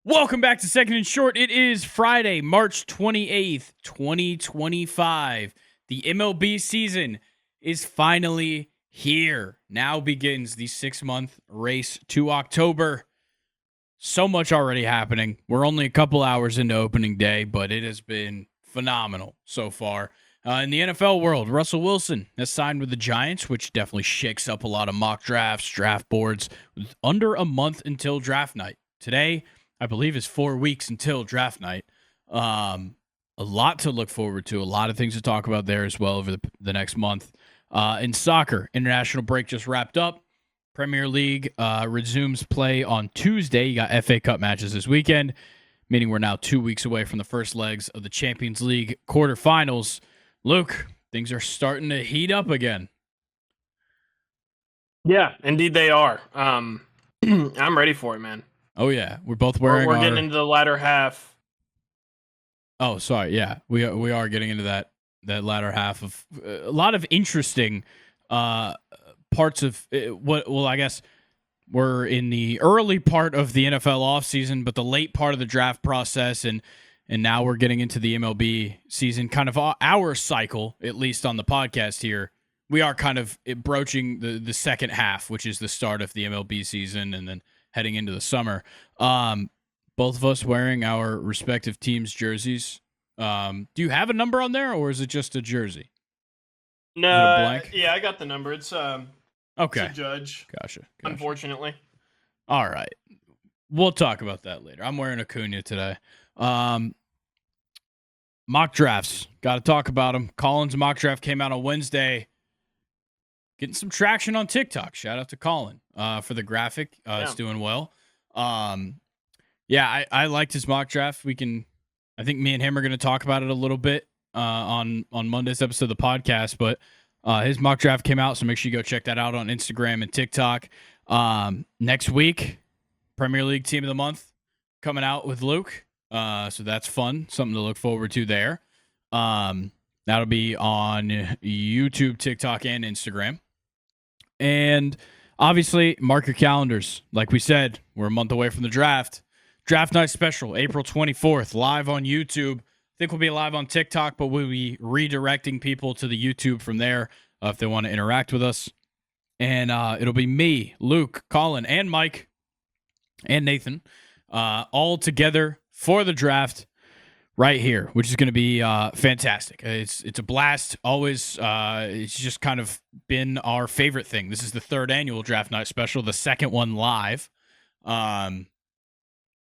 Welcome back to Second and Short. It is Friday, March 28th, 2025. The MLB season is finally here. Now begins the 6-month race to October. So much already happening. We're only a couple hours into opening day, but it has been phenomenal so far. In the NFL world, Russell Wilson has signed with the Giants, which definitely shakes up a lot of mock drafts, draft boards, with under a month until draft night. Today, I believe, is 4 weeks until draft night. A lot to look forward to, a lot of things to talk about there as well over the next month. In soccer, international break just wrapped up. Premier League resumes play on Tuesday. You got FA Cup matches this weekend, meaning we're now 2 weeks away from the first legs of the Champions League quarterfinals. Luke, things are starting to heat up again. Yeah, indeed they are. I'm ready for it, man. Oh, yeah. We're both wearing We're getting into the latter half. Oh, sorry. Yeah, we are getting into that latter half of a lot of interesting parts of I guess we're in the early part of the NFL offseason, but the late part of the draft process, and now we're getting into the MLB season, kind of our cycle, at least on the podcast here. We are kind of broaching the second half, which is the start of the MLB season, and then heading into the summer. Both of us wearing our respective teams' jerseys. Do you have a number on there, or is it just a jersey? No, yeah, I got the number. It's okay. It's a judge. Gotcha. Unfortunately. All right. We'll talk about that later. I'm wearing Acuna today. Mock drafts. Got to talk about them. Colin's mock draft came out on Wednesday. Getting some traction on TikTok. Shout out to Colin for the graphic. It's doing well. Yeah, I liked his mock draft. I think me and him are going to talk about it a little bit on Monday's episode of the podcast, but his mock draft came out, so make sure you go check that out on Instagram and TikTok. Next week, Premier League Team of the Month coming out with Luke. So that's fun. Something to look forward to there. That'll be on YouTube, TikTok, and Instagram. And obviously, mark your calendars. Like we said, we're a month away from the draft. Draft Night Special, April 24th, live on YouTube. I think we'll be live on TikTok, but we'll be redirecting people to the YouTube from there if they want to interact with us. And it'll be me, Luke, Colin, and Mike, and Nathan, all together for the draft right here, which is going to be fantastic. It's a blast. Always, it's just kind of been our favorite thing. This is the third annual Draft Night Special, the second one live.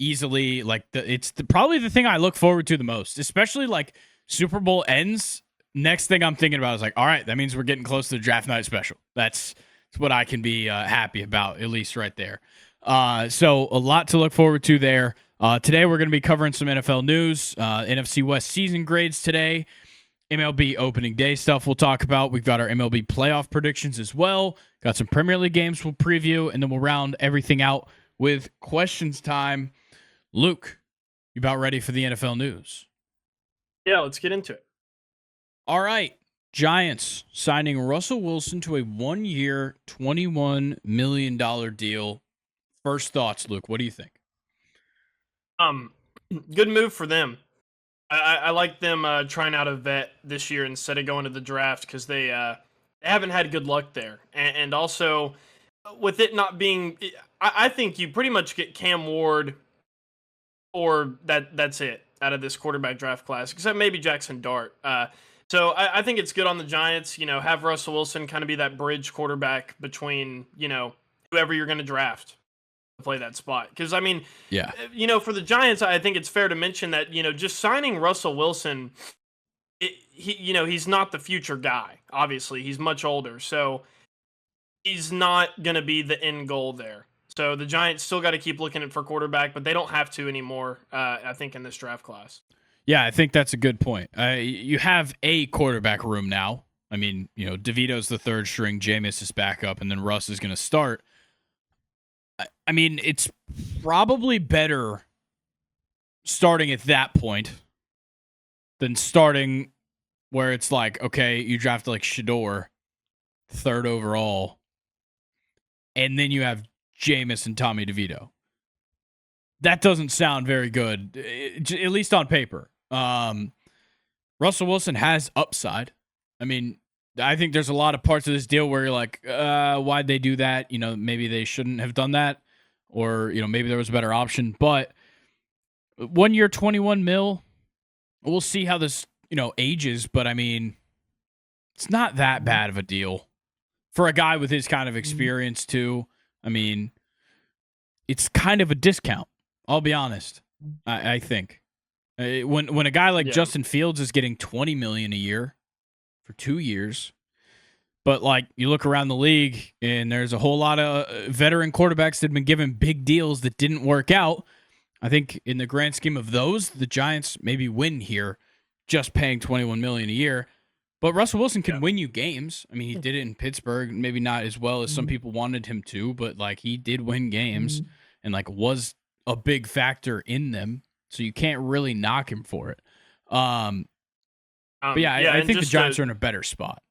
Easily, it's probably the thing I look forward to the most, especially like Super Bowl ends. Next thing I'm thinking about is like, all right, that means we're getting close to the Draft Night Special. That's what I can be happy about, at least right there. So a lot to look forward to there. Today we're going to be covering some NFL news, NFC West season grades today, MLB opening day stuff we'll talk about. We've got our MLB playoff predictions as well. Got some Premier League games we'll preview, and then we'll round everything out with questions time. Luke, you about ready for the NFL news? Yeah, let's get into it. All right. Giants signing Russell Wilson to a 1-year, $21 million deal. First thoughts, Luke. What do you think? Good move for them. I like them trying out a vet this year instead of going to the draft because they haven't had good luck there. And also, with it not being, I think you pretty much get Cam Ward, or that's it out of this quarterback draft class, except maybe Jackson Dart. So I think it's good on the Giants. Have Russell Wilson kind of be that bridge quarterback between whoever you're going to draft to play that spot. Because I mean, yeah, for the Giants, I think it's fair to mention that just signing Russell Wilson, he's not the future guy. Obviously, he's much older, so he's not going to be the end goal there. So the Giants still got to keep looking for quarterback, but they don't have to anymore, I think, in this draft class. Yeah, I think that's a good point. You have a quarterback room now. I mean, DeVito's the third string, Jameis is back up, and then Russ is going to start. I mean, it's probably better starting at that point than starting where it's like, okay, you draft like Shador, third overall, and then you have Jameis and Tommy DeVito. that doesn't sound very good, at least on paper. Russell Wilson has upside. I mean, I think there's a lot of parts of this deal where you're like, why'd they do that? Maybe they shouldn't have done that, or maybe there was a better option. But 1 year, 21 mil. We'll see how this ages, but I mean, it's not that bad of a deal for a guy with his kind of experience too. I mean, it's kind of a discount. I'll be honest. I think when a guy like Justin Fields is getting $20 million a year for 2 years, but like you look around the league and there's a whole lot of veteran quarterbacks that have been given big deals that didn't work out. I think in the grand scheme of those, the Giants maybe win here, just paying $21 million a year. But Russell Wilson can win you games. I mean, he did it in Pittsburgh, maybe not as well as some people wanted him to, but like he did win games and like was a big factor in them. So you can't really knock him for it. But I think the Giants are in a better spot.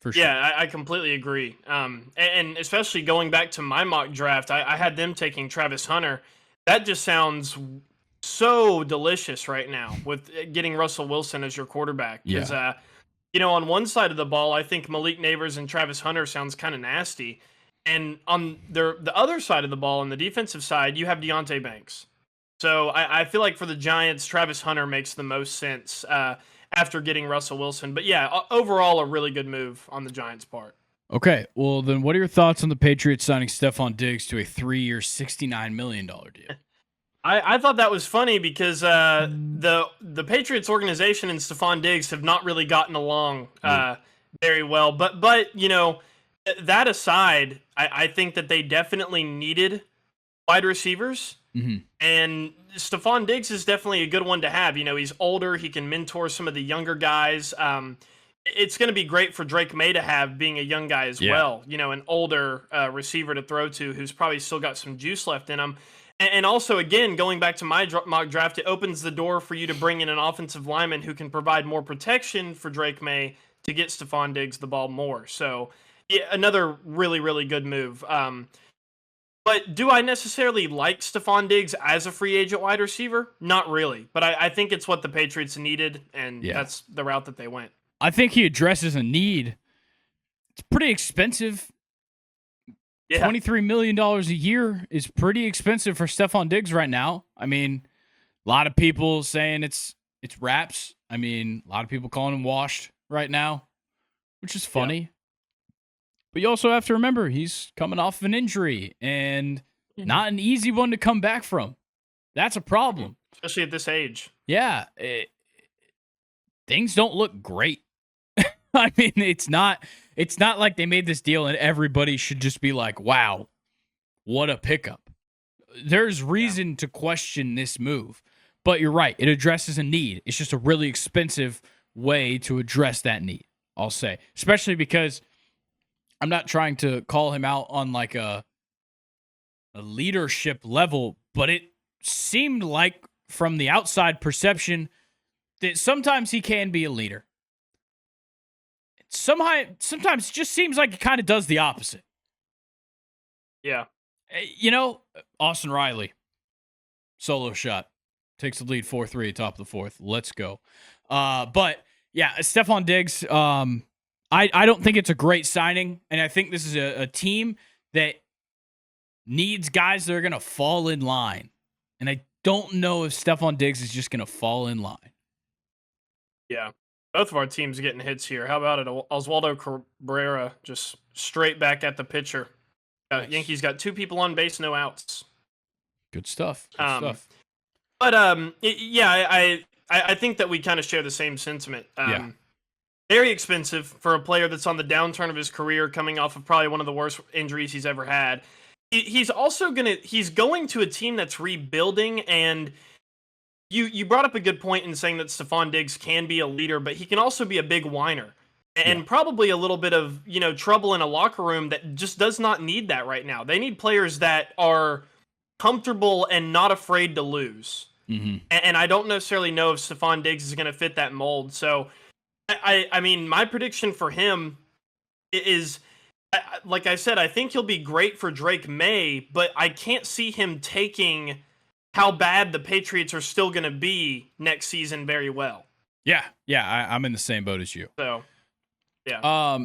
For sure. Yeah, I completely agree. And especially going back to my mock draft, I had them taking Travis Hunter. That just sounds so delicious right now with getting Russell Wilson as your quarterback. Because, on one side of the ball, I think Malik Neighbors and Travis Hunter sounds kind of nasty. And on the other side of the ball, on the defensive side, you have Deontay Banks. So I feel like for the Giants, Travis Hunter makes the most sense after getting Russell Wilson. But yeah, overall, a really good move on the Giants' part. Okay, well then, what are your thoughts on the Patriots signing Stefon Diggs to a 3-year, $69 million deal? I thought that was funny because the Patriots organization and Stefon Diggs have not really gotten along very well. But that aside, I think that they definitely needed wide receivers. And Stefon Diggs is definitely a good one to have. He's older. He can mentor some of the younger guys. It's going to be great for Drake May to have, being a young guy as well. An older receiver to throw to who's probably still got some juice left in him. And also, again, going back to my mock draft, it opens the door for you to bring in an offensive lineman who can provide more protection for Drake May to get Stefon Diggs the ball more. So, yeah, another really, really good move. But do I necessarily like Stefon Diggs as a free agent wide receiver? Not really. But I think it's what the Patriots needed, and that's the route that they went. I think he addresses a need. It's pretty expensive. Yeah. $23 million a year is pretty expensive for Stefon Diggs right now. I mean, a lot of people saying it's wraps. I mean, a lot of people calling him washed right now, which is funny. Yeah. But you also have to remember he's coming off of an injury and not an easy one to come back from. That's a problem. Especially at this age. Yeah. Things don't look great. I mean, it's not like they made this deal and everybody should just be like, wow, what a pickup. There's reason to question this move. But you're right. It addresses a need. It's just a really expensive way to address that need, I'll say. Especially because I'm not trying to call him out on like a leadership level, but it seemed like from the outside perception that sometimes he can be a leader. Sometimes it just seems like it kind of does the opposite. Yeah. Austin Riley, solo shot, takes the lead 4-3 at top of the fourth. Let's go. But yeah, Stefon Diggs, I don't think it's a great signing, and I think this is a team that needs guys that are going to fall in line. And I don't know if Stefon Diggs is just going to fall in line. Yeah. Both of our teams getting hits here. How about it? Oswaldo Cabrera just straight back at the pitcher. Nice. Yankees got 2 people on base, no outs. Good stuff. But I think that we kind of share the same sentiment. Very expensive for a player that's on the downturn of his career, coming off of probably one of the worst injuries he's ever had. He's going to a team that's rebuilding, and you brought up a good point in saying that Stefon Diggs can be a leader, but he can also be a big whiner and probably a little bit of, trouble in a locker room that just does not need that right now. They need players that are comfortable and not afraid to lose. And I don't necessarily know if Stefon Diggs is going to fit that mold. So, I mean, my prediction for him is, like I said, I think he'll be great for Drake May, but I can't see him taking how bad the Patriots are still going to be next season very well. Yeah, I'm in the same boat as you. So, yeah.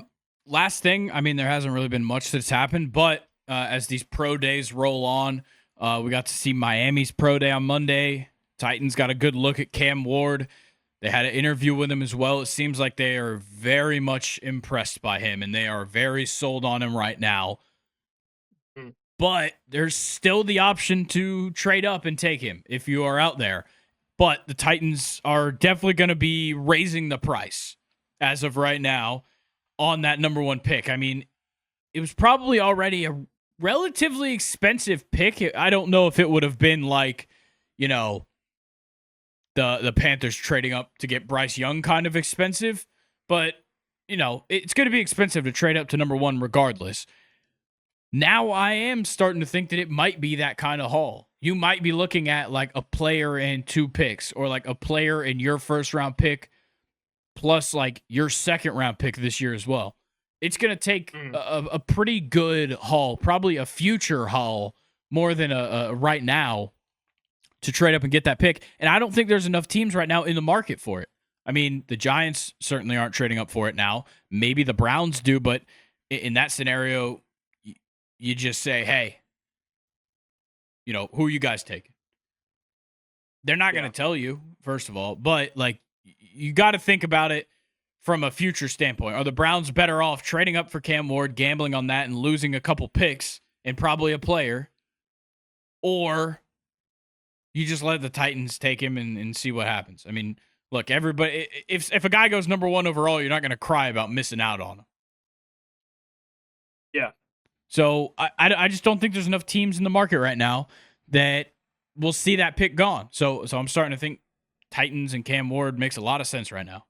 Last thing, I mean, there hasn't really been much that's happened, but as these pro days roll on, we got to see Miami's pro day on Monday. Titans got a good look at Cam Ward. They had an interview with him as well. It seems like they are very much impressed by him, and they are very sold on him right now. But there's still the option to trade up and take him if you are out there. But the Titans are definitely going to be raising the price as of right now on that number 1 pick. I mean, it was probably already a relatively expensive pick. I don't know if it would have been like, you know, the Panthers trading up to get Bryce Young kind of expensive. But, you know, it's going to be expensive to trade up to number 1 regardless. Now I am starting to think that it might be that kind of haul. You might be looking at like a player and 2 picks, or like a player in your first round pick plus like your second round pick this year as well. It's going to take a pretty good haul, probably a future haul more than a right now, to trade up and get that pick. And I don't think there's enough teams right now in the market for it. I mean, the Giants certainly aren't trading up for it now. Maybe the Browns do, but in that scenario, you just say, hey, you know, who are you guys taking? They're not going to tell you, first of all, but like, you got to think about it from a future standpoint. Are the Browns better off trading up for Cam Ward, gambling on that, and losing a couple picks and probably a player? Or you just let the Titans take him and see what happens? I mean, look, everybody, if a guy goes number 1 overall, you're not going to cry about missing out on him. Yeah. So I just don't think there's enough teams in the market right now that will see that pick gone. So I'm starting to think Titans and Cam Ward makes a lot of sense right now.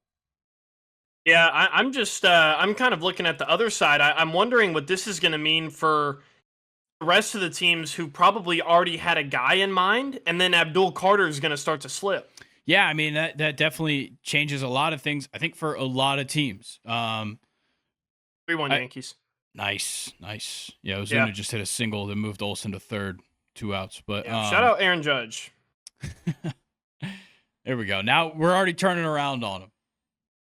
Yeah, I'm just I'm kind of looking at the other side. I'm wondering what this is going to mean for the rest of the teams who probably already had a guy in mind, and then Abdul Carter is going to start to slip. Yeah, I mean, that definitely changes a lot of things, I think, for a lot of teams. 3-1 Yankees. Nice. Yeah, Ozuna just hit a single that moved Olsen to third, 2 outs. But shout out Aaron Judge. There we go. Now we're already turning around on him.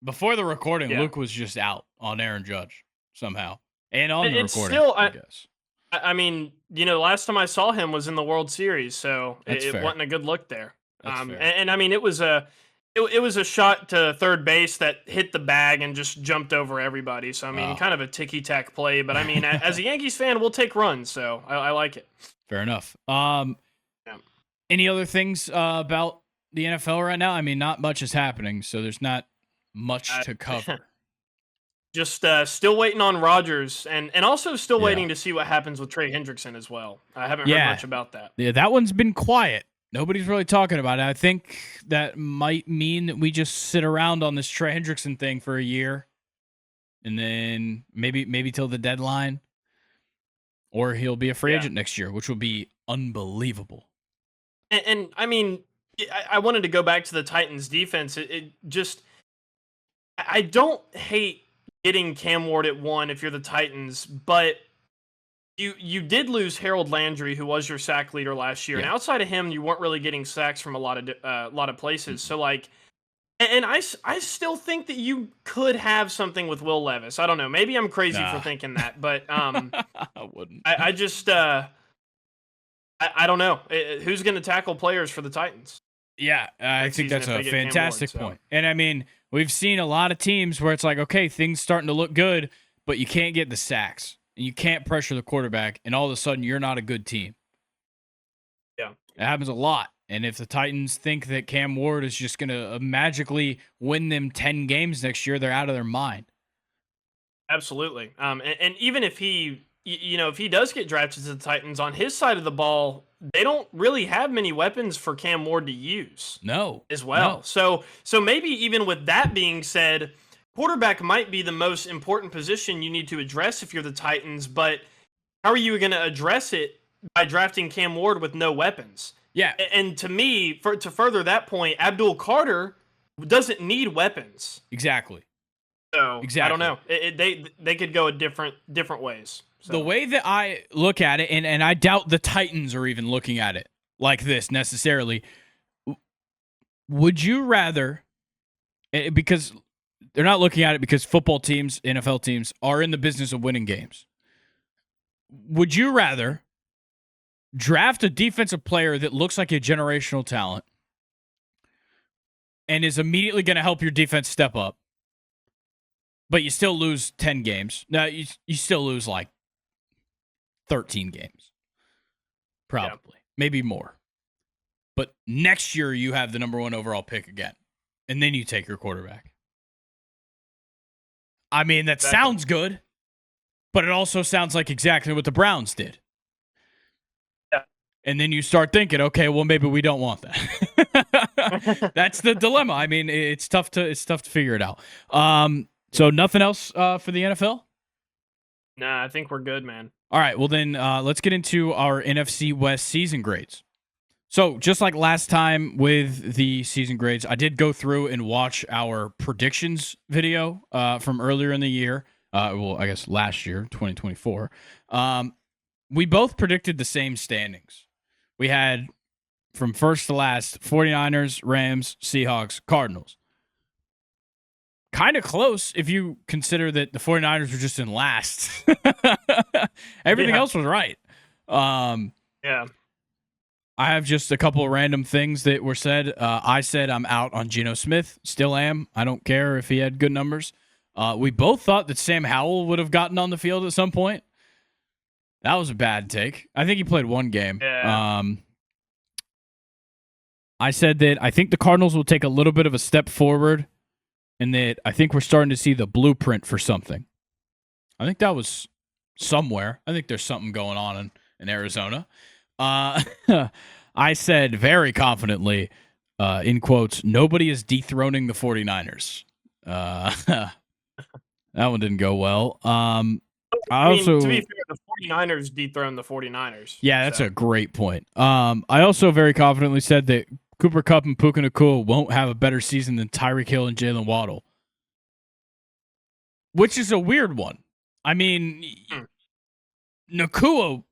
Before the recording, Luke was just out on Aaron Judge somehow. And on the recording, still, I guess. I mean, you know, last time I saw him was in the World Series, so it wasn't a good look there. And I mean, it was a shot to third base that hit the bag and just jumped over everybody. So I mean, kind of a ticky-tack play. But I mean, as a Yankees fan, we'll take runs, so I like it. Fair enough. Any other things about the NFL right now? I mean, not much is happening, so there's not much to cover. Just still waiting on Rodgers, and also still waiting to see what happens with Trey Hendrickson as well. I haven't heard much about that. Yeah, that one's been quiet. Nobody's really talking about it. I think that might mean that we just sit around on this Trey Hendrickson thing for a year, and then maybe till the deadline, or he'll be a free agent next year, which will be unbelievable. And I mean, I wanted to go back to the Titans defense. It just, I don't hate getting Cam Ward at 1 if you're the Titans, but you did lose Harold Landry, who was your sack leader last year, and outside of him, you weren't really getting sacks from a lot of places. So like, and I still think that you could have something with Will Levis. I don't know, maybe I'm crazy for thinking that, but I wouldn't. I just I don't know who's going to tackle players for the Titans. Yeah, I think that's a fantastic point. And I mean, we've seen a lot of teams where it's like, okay, things starting to look good, but you can't get the sacks and you can't pressure the quarterback, and all of a sudden you're not a good team. Yeah. It happens a lot. And if the Titans think that Cam Ward is just going to magically win them 10 games next year, they're out of their mind. Absolutely. And even if he, if he does get drafted to the Titans, on his side of the ball, they don't really have many weapons for Cam Ward to use. No. As well. No. So maybe even with that being said, quarterback might be the most important position you need to address if you're the Titans, but how are you going to address it by drafting Cam Ward with no weapons? Yeah. And to me, to further that point, Abdul Carter doesn't need weapons. Exactly. So I don't know. They could go different ways. So. The way that I look at it, and I doubt the Titans are even looking at it like this necessarily. Would you rather, because they're not looking at it because football teams, NFL teams are in the business of winning games. Would you rather draft a defensive player that looks like a generational talent and is immediately going to help your defense step up, but you still lose 10 games? No, you still lose like 13 games. Probably. Maybe more. But next year you have the number 1 overall pick again. And then you take your quarterback. I mean, that sounds good, but it also sounds like exactly what the Browns did. Yeah. And then you start thinking, okay, well, maybe we don't want that. That's the dilemma. I mean, it's tough to figure it out. So nothing else for the NFL? Nah, I think we're good, man. All right, well then let's get into our NFC West season grades. So just like last time with the season grades, I did go through and watch our predictions video from earlier in the year. Well, I guess last year, 2024. We both predicted the same standings. We had, from first to last, 49ers, Rams, Seahawks, Cardinals. Kind of close if you consider that the 49ers were just in last. Everything else was right. Yeah. I have just a couple of random things that were said. I said I'm out on Geno Smith. Still am. I don't care if he had good numbers. We both thought that Sam Howell would have gotten on the field at some point. That was a bad take. I think he played one game. Yeah. I said that I think the Cardinals will take a little bit of a step forward and that I think we're starting to see the blueprint for something. I think that was somewhere. I think there's something going on in Arizona. I said very confidently, in quotes, nobody is dethroning the 49ers. That one didn't go well. I mean, to be fair, the 49ers dethroned the 49ers. Yeah, that's a great point. I also very confidently said that Cooper Kupp and Puka Nacua won't have a better season than Tyreek Hill and Jalen Waddle, which is a weird one. I mean, Nakua's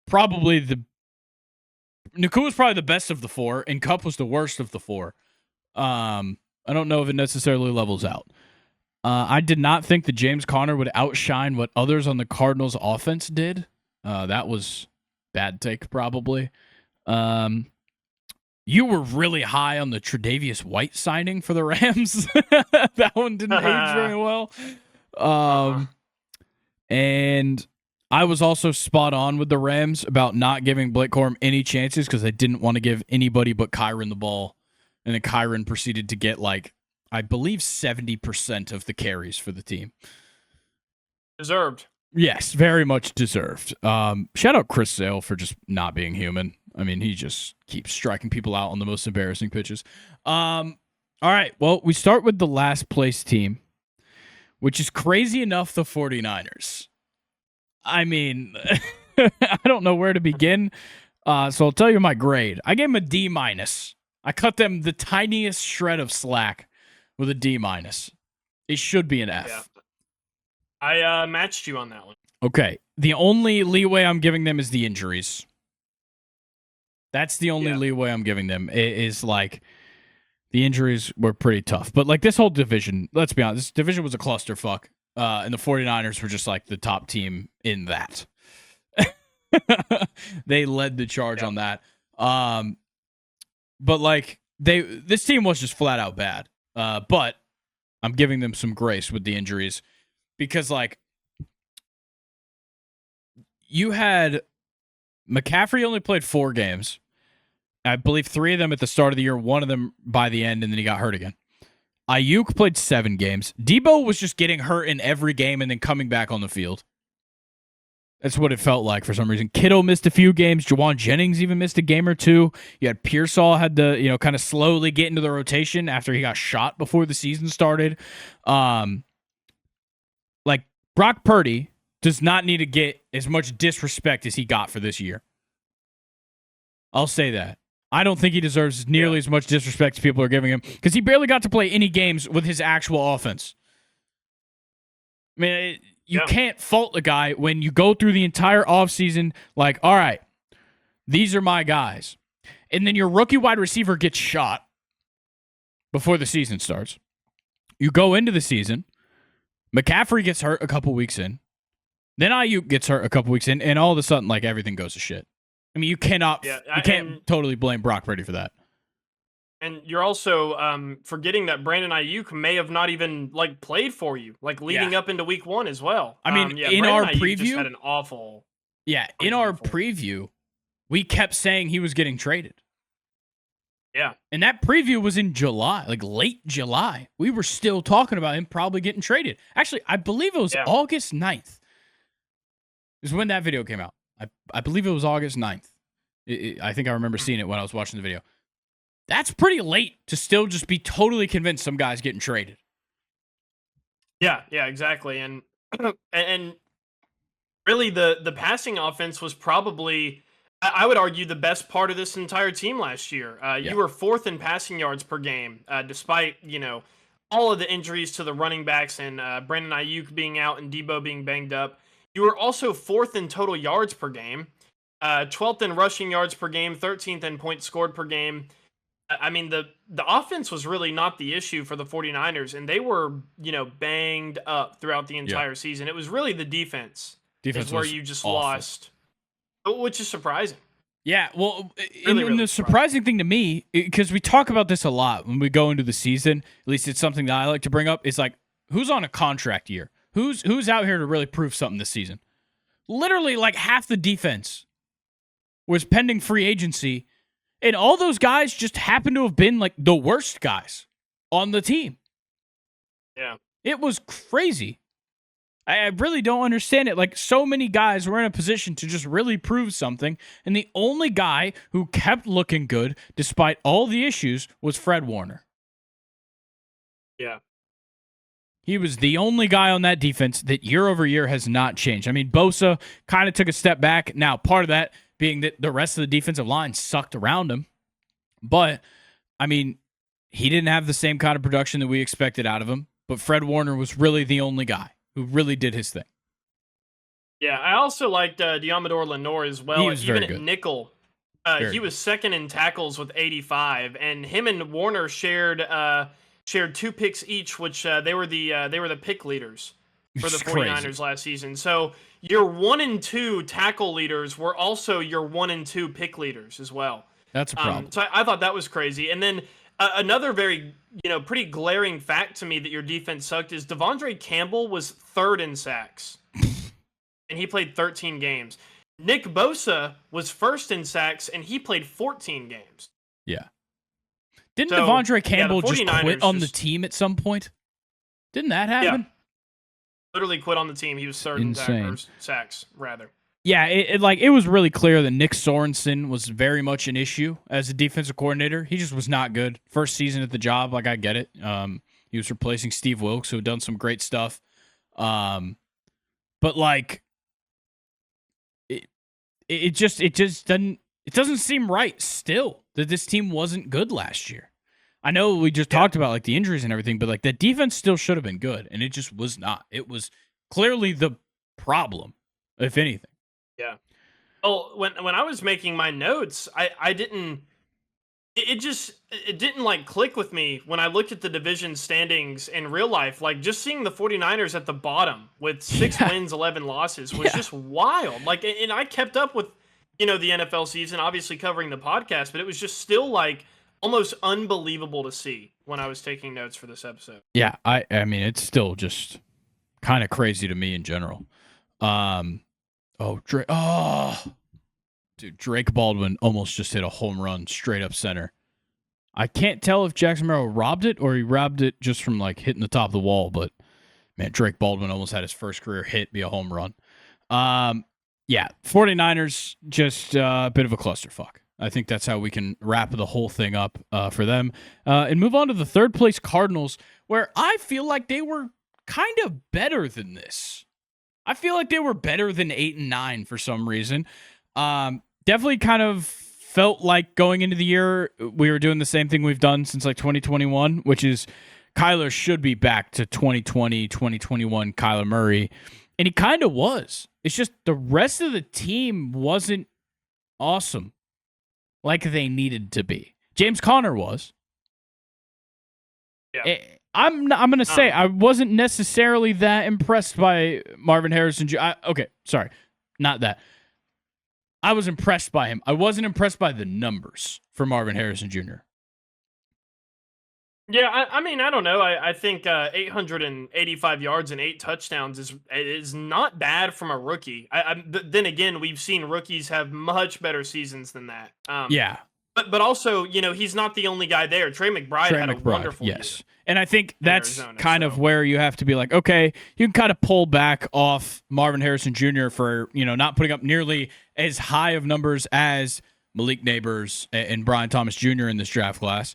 probably the best of the four, and Kupp was the worst of the four. I don't know if it necessarily levels out. I did not think that James Conner would outshine what others on the Cardinals offense did. That was bad take, probably. You were really high on the Tre'Davious White signing for the Rams. That one didn't age very well. And I was also spot on with the Rams about not giving Blake Corum any chances because they didn't want to give anybody but Kyron the ball. And then Kyron proceeded to get, like, I believe 70% of the carries for the team. Deserved. Yes, very much deserved. Shout out Chris Sale for just not being human. I mean, he just keeps striking people out on the most embarrassing pitches. All right, well, we start with the last place team, which is crazy enough the 49ers. I mean, I don't know where to begin, so I'll tell you my grade. I gave them a D-. I cut them the tiniest shred of slack with a D-. It should be an F. Yeah. I matched you on that one. Okay. The only leeway I'm giving them is the injuries. That's the only leeway I'm giving them. It is like the injuries were pretty tough. But like this whole division, let's be honest, this division was a clusterfuck. And the 49ers were just like the top team in that. They led the charge on that. But like this team was just flat out bad. But I'm giving them some grace with the injuries because like you had McCaffrey only played 4 games. I believe 3 of them at the start of the year, 1 of them by the end, and then he got hurt again. Ayuk played 7 games. Debo was just getting hurt in every game and then coming back on the field. That's what it felt like for some reason. Kittle missed a few games. Juwan Jennings even missed a game or 2. You had Pearsall had to, kind of slowly get into the rotation after he got shot before the season started. Like Brock Purdy does not need to get as much disrespect as he got for this year. I'll say that. I don't think he deserves nearly as much disrespect as people are giving him because he barely got to play any games with his actual offense. I mean, you can't fault the guy when you go through the entire offseason like, all right, these are my guys. and then your rookie wide receiver gets shot before the season starts. You go into the season, McCaffrey gets hurt a couple weeks in, then Ayuk gets hurt a couple weeks in, and all of a sudden, like, everything goes to shit. I mean, you can't totally blame Brock Purdy for that. And you're also forgetting that Brandon Ayuk may have not even like played for you, like leading up into week 1 as well. I mean, in Brandon our Ayuk preview, just had an awful. Yeah, in our preview, we kept saying he was getting traded. Yeah. And that preview was in July, like late July. We were still talking about him probably getting traded. Actually, I believe it was August 9th. Is when that video came out. I believe it was August 9th. I think I remember seeing it when I was watching the video. That's pretty late to still just be totally convinced some guy's getting traded. Yeah, exactly. And really the passing offense was probably, I would argue, the best part of this entire team last year. You were 4th in passing yards per game, despite, all of the injuries to the running backs and Brandon Ayuk being out and Debo being banged up. You were also 4th in total yards per game, 12th in rushing yards per game, 13th in points scored per game. I mean, the offense was really not the issue for the 49ers, and they were, banged up throughout the entire season. It was really the defense is where you just lost, which is surprising. Yeah, well, Really the surprising thing to me, because we talk about this a lot when we go into the season, at least it's something that I like to bring up, is like, who's on a contract year? Who's out here to really prove something this season? Literally, like, half the defense was pending free agency, and all those guys just happen to have been, like, the worst guys on the team. Yeah. It was crazy. I really don't understand it. Like, so many guys were in a position to just really prove something, and the only guy who kept looking good despite all the issues was Fred Warner. Yeah. He was the only guy on that defense that year over year has not changed. I mean, Bosa kind of took a step back. Now, part of that being that the rest of the defensive line sucked around him. But, I mean, he didn't have the same kind of production that we expected out of him. But Fred Warner was really the only guy who really did his thing. Yeah, I also liked Diamador Lenore as well. He was Even very at good. nickel, he was 2nd in tackles with 85, and him and Warner shared 2 picks each, which they were the pick leaders for the 49ers last season. So your 1 and 2 tackle leaders were also your 1 and 2 pick leaders as well. That's a problem. So I thought that was crazy. And then another very pretty glaring fact to me that your defense sucked is Devondre Campbell was 3rd in sacks, and he played 13 games. Nick Bosa was 1st in sacks, and he played 14 games. Yeah. Didn't Devondre Campbell just quit on the team at some point? Didn't that happen? Yeah. Literally quit on the team. He was 3rd in sacks, rather. Yeah, it was really clear that Nick Sorensen was very much an issue as a defensive coordinator. He just was not good. First season at the job, like, I get it. He was replacing Steve Wilkes, who had done some great stuff. But like, it just doesn't seem right still that this team wasn't good last year. I know we just talked about like the injuries and everything, but like the defense still should have been good, and it just was not. It was clearly the problem, if anything. Yeah. Oh, when I was making my notes, I didn't. It didn't like click with me when I looked at the division standings in real life. Like, just seeing the 49ers at the bottom with 6 wins, 11 losses was just wild. Like, and I kept up with, the NFL season, obviously covering the podcast, but it was just still like almost unbelievable to see when I was taking notes for this episode. Yeah, I mean, it's still just kind of crazy to me in general. Dude, Drake Baldwin almost just hit a home run straight up center. I can't tell if Jackson Merrill robbed it or he robbed it just from like hitting the top of the wall, but man, Drake Baldwin almost had his first career hit be a home run. 49ers, just a bit of a clusterfuck. I think that's how we can wrap the whole thing up for them. And move on to the 3rd place Cardinals, where I feel like they were kind of better than this. I feel like they were better than 8 and 9 for some reason. Definitely kind of felt like going into the year, we were doing the same thing we've done since like 2021, which is Kyler should be back to 2020, 2021 Kyler Murray. And he kind of was. It's just the rest of the team wasn't awesome. like they needed to be. James Conner was. Yeah. I'm going to say I wasn't necessarily that impressed by Marvin Harrison Jr. Okay, sorry. Not that. I was impressed by him. I wasn't impressed by the numbers for Marvin Harrison Jr. Yeah, I mean, I don't know. I think 885 yards and 8 touchdowns is not bad from a rookie. Then again, we've seen rookies have much better seasons than that. Yeah. But also, he's not the only guy there. Trey McBride had a wonderful year. And I think that's Arizona, kind of where you have to be like, okay, you can kind of pull back off Marvin Harrison Jr. for, not putting up nearly as high of numbers as Malik Neighbors and Brian Thomas Jr. in this draft class,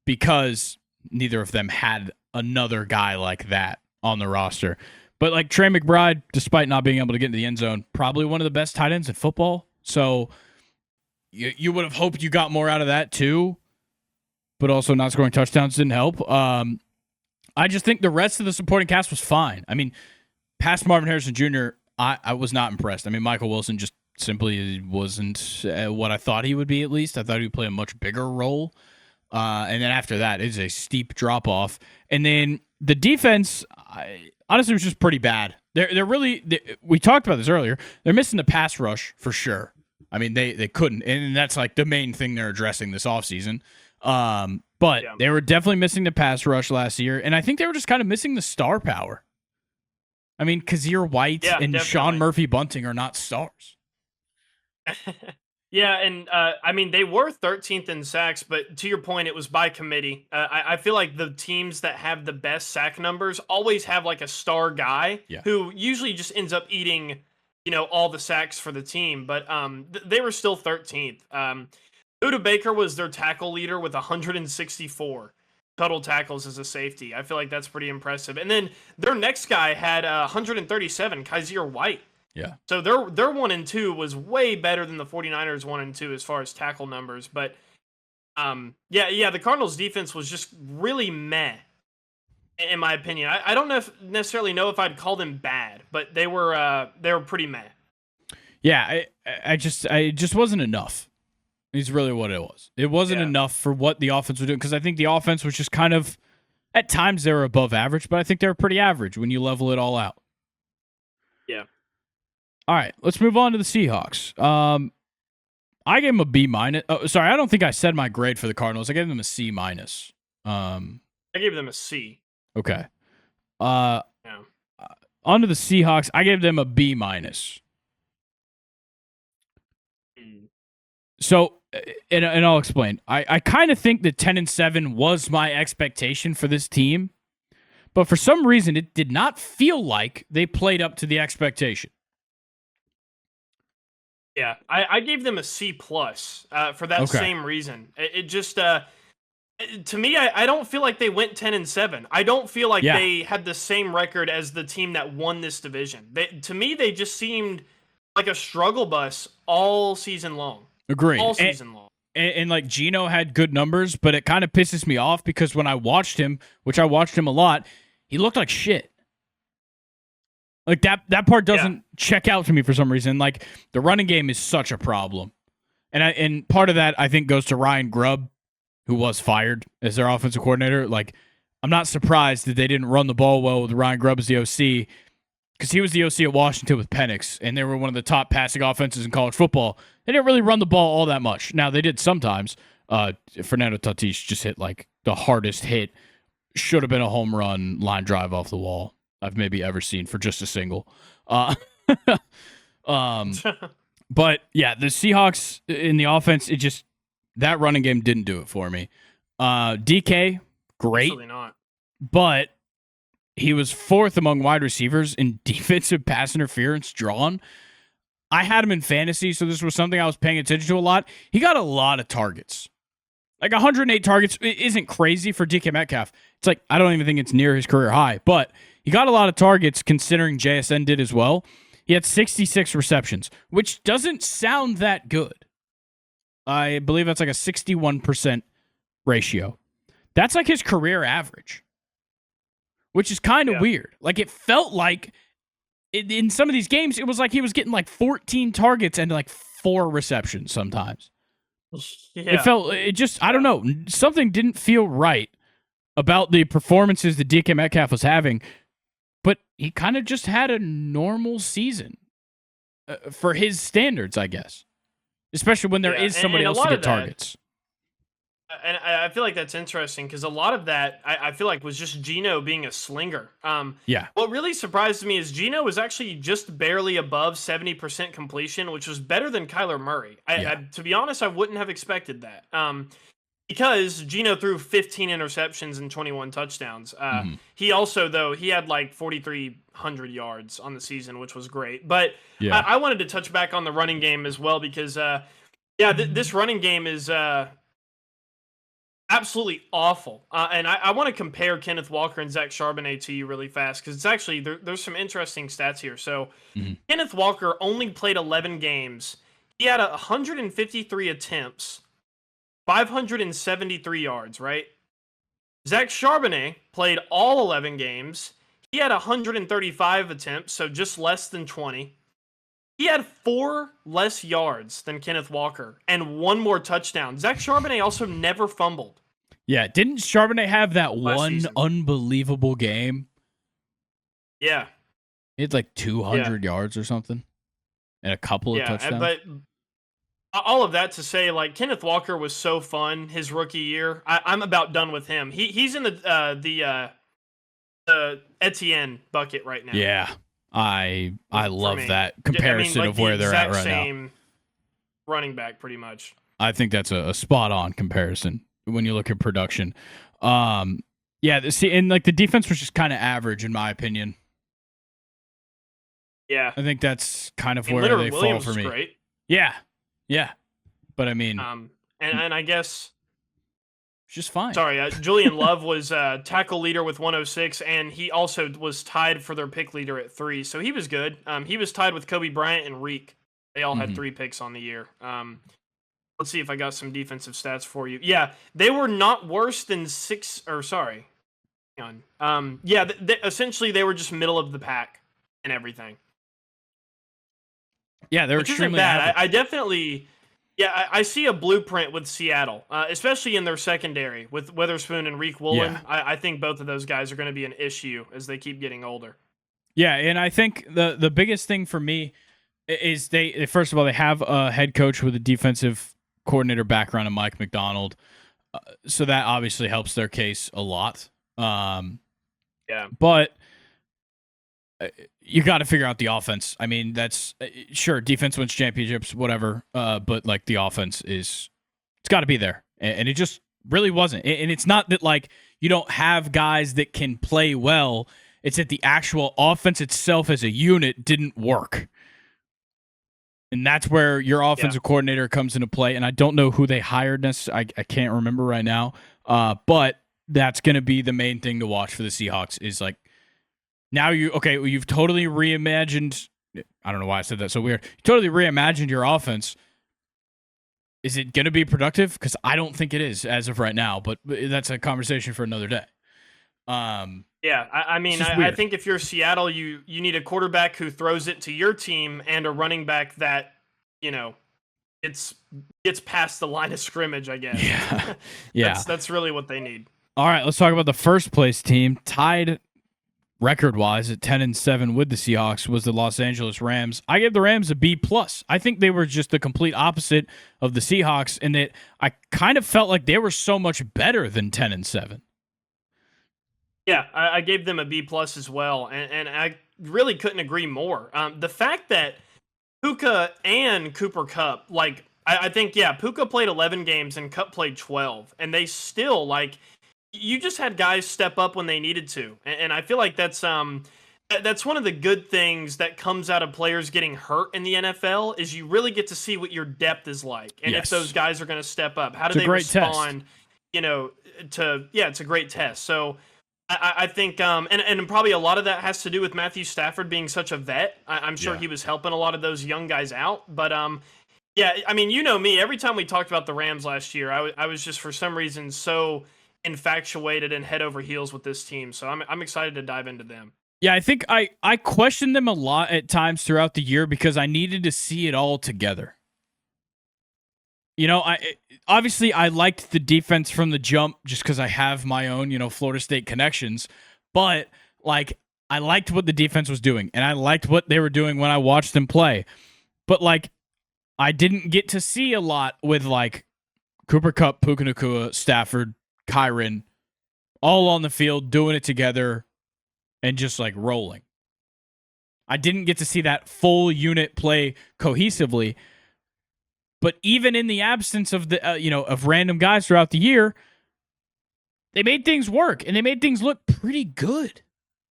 because neither of them had another guy like that on the roster. But like Trey McBride, despite not being able to get into the end zone, probably one of the best tight ends in football. So you would have hoped you got more out of that too, but also not scoring touchdowns didn't help. I just think the rest of the supporting cast was fine. I mean, past Marvin Harrison Jr., I was not impressed. I mean, Michael Wilson just simply wasn't what I thought he would be, at least. I thought he would play a much bigger role. And then after that, it's a steep drop-off. And then the defense, honestly, was just pretty bad. They're really we talked about this earlier. They're missing the pass rush for sure. I mean, they couldn't, and that's like the main thing they're addressing this offseason. But they were definitely missing the pass rush last year, and I think they were just kind of missing the star power. I mean, Kazir White and definitely. Sean Murphy-Bunting are not stars. Yeah, and I mean, they were 13th in sacks, but to your point, it was by committee. I feel like the teams that have the best sack numbers always have like a star guy who usually just ends up eating all the sacks for the team, but they were still 13th. Buda Baker was their tackle leader with 164 total tackles as a safety. I feel like that's pretty impressive. And then their next guy had 137, Kazir White. Yeah. So their 1 and 2 was way better than the 49ers 1 and 2 as far as tackle numbers. But the Cardinals defense was just really meh, in my opinion. I don't necessarily know if I'd call them bad, but they were pretty meh. Yeah, it just wasn't enough. Is really what it was. It wasn't enough for what the offense was doing, because I think the offense was just kind of, at times they were above average, but I think they were pretty average when you level it all out. Yeah. All right, let's move on to the Seahawks. I gave them a B minus. Oh, sorry, I don't think I said my grade for the Cardinals. I gave them a C minus. I gave them a C. Okay. On to the Seahawks. I gave them a B minus. So, and I'll explain. I kind of think that 10-7 was my expectation for this team, but for some reason, it did not feel like they played up to the expectation. Yeah, I gave them a C plus for that same reason. It just to me, I don't feel like they went 10-7. I don't feel like they had the same record as the team that won this division. To me, they just seemed like a struggle bus all season long. Agreed. All season long. And like Geno had good numbers, but it kind of pisses me off because when I watched him, which I watched him a lot, he looked like shit. Like that part doesn't check out to me for some reason. Like the running game is such a problem. And part of that I think goes to Ryan Grubb, who was fired as their offensive coordinator. Like, I'm not surprised that they didn't run the ball well with Ryan Grubb as the OC, because he was the OC at Washington with Penix, and they were one of the top passing offenses in college football. They didn't really run the ball all that much. Now, they did sometimes. Fernando Tatis just hit, like, the hardest hit. Should have been a home run line drive off the wall I've maybe ever seen for just a single. But, yeah, the Seahawks in the offense, that running game didn't do it for me. DK, great. Absolutely not. But he was 4th among wide receivers in defensive pass interference drawn. I had him in fantasy, so this was something I was paying attention to a lot. He got a lot of targets. Like 108 targets isn't crazy for DK Metcalf. It's like, I don't even think it's near his career high, but he got a lot of targets considering JSN did as well. He had 66 receptions, which doesn't sound that good. I believe that's like a 61% ratio. That's like his career average, which is kind of weird. Like, it felt like in some of these games, it was like he was getting like 14 targets and like 4 receptions sometimes. Yeah. I don't know, something didn't feel right about the performances that DK Metcalf was having, but he kind of just had a normal season for his standards, I guess, especially when there is somebody else to get targets. And I feel like that's interesting because a lot of that I feel like was just Geno being a slinger. Yeah. What really surprised me is Geno was actually just barely above 70% completion, which was better than Kyler Murray. To be honest, I wouldn't have expected that. Because Geno threw 15 interceptions and 21 touchdowns. He also, though, he had like 4,300 yards on the season, which was great. But I wanted to touch back on the running game as well because, this running game is absolutely awful. And I want to compare Kenneth Walker and Zach Charbonnet to you really fast because it's actually, there's some interesting stats here. So Kenneth Walker only played 11 games. He had 153 attempts, 573 yards, right? Zach Charbonnet played all 11 games. He had 135 attempts, so just less than 20. He had 4 less yards than Kenneth Walker and 1 more touchdown. Zach Charbonnet also never fumbled. Yeah, didn't Charbonnet have that one season. Unbelievable game? Yeah. He had like 200 yards or something and a couple of touchdowns. But all of that to say, like, Kenneth Walker was so fun his rookie year. I'm about done with him. He's in the Etienne bucket right now. Yeah, I love that comparison of where they're at right same running back, pretty much. I think that's a spot on comparison when you look at production. And like the defense was just kind of average in my opinion. Yeah, I think that's kind of where Leonard they Williams fall for me. Great. Yeah, but I mean, and I guess it's just fine. Sorry, Julian Love was tackle leader with 106, and he also was tied for their pick leader at 3, so he was good. He was tied with Kobe Bryant and Reek. They all had 3 picks on the year. Let's see if I got some defensive stats for you. Yeah, they were not worse than 6. Or sorry, hang on. Essentially they were just middle of the pack and everything. Yeah, they're extremely bad. I definitely, I see a blueprint with Seattle, especially in their secondary with Witherspoon and Reek Woolen. Yeah. I think both of those guys are going to be an issue as they keep getting older. Yeah, and I think the biggest thing for me is they first of all, they have a head coach with a defensive coordinator background in Mike McDonald, so that obviously helps their case a lot. But you got to figure out the offense. I mean, that's sure defense wins championships, whatever. But like the offense it's got to be there, and it just really wasn't. And it's not that like you don't have guys that can play well. It's that the actual offense itself as a unit didn't work. And that's where your offensive coordinator comes into play. And I don't know who they hired. I can't remember right now. But that's going to be the main thing to watch for the Seahawks is like, now you've totally reimagined. I don't know why I said that so weird. You totally reimagined your offense. Is it going to be productive? Because I don't think it is as of right now, but that's a conversation for another day. I think if you're Seattle, you need a quarterback who throws it to your team and a running back that, gets past the line of scrimmage, I guess. Yeah. That's really what they need. All right, let's talk about the first place team. Tied record-wise at 10-7 with the Seahawks was the Los Angeles Rams. I gave the Rams a B+. I think they were just the complete opposite of the Seahawks in that I kind of felt like they were so much better than 10-7. Yeah, I gave them a B+ as well, and I really couldn't agree more. The fact that Puka and Cooper Kupp, like, I think, Puka played 11 games and Kupp played 12, and they still, like, you just had guys step up when they needed to, and I feel like that's one of the good things that comes out of players getting hurt in the NFL is you really get to see what your depth is like, and if those guys are going to step up, how do they respond? It's a great test. So I think, and probably a lot of that has to do with Matthew Stafford being such a vet. I'm sure he was helping a lot of those young guys out, but I mean, you know me. Every time we talked about the Rams last year, I was just for some reason so infatuated and head over heels with this team. So I'm excited to dive into them. Yeah, I think I questioned them a lot at times throughout the year because I needed to see it all together. Obviously I liked the defense from the jump just because I have my own, Florida State connections. But like I liked what the defense was doing, and I liked what they were doing when I watched them play. But like I didn't get to see a lot with like Cooper Kupp, Puka Nacua, Stafford, Kyron, all on the field doing it together and just like rolling. I didn't get to see that full unit play cohesively. But even in the absence of the of random guys throughout the year, they made things work and they made things look pretty good.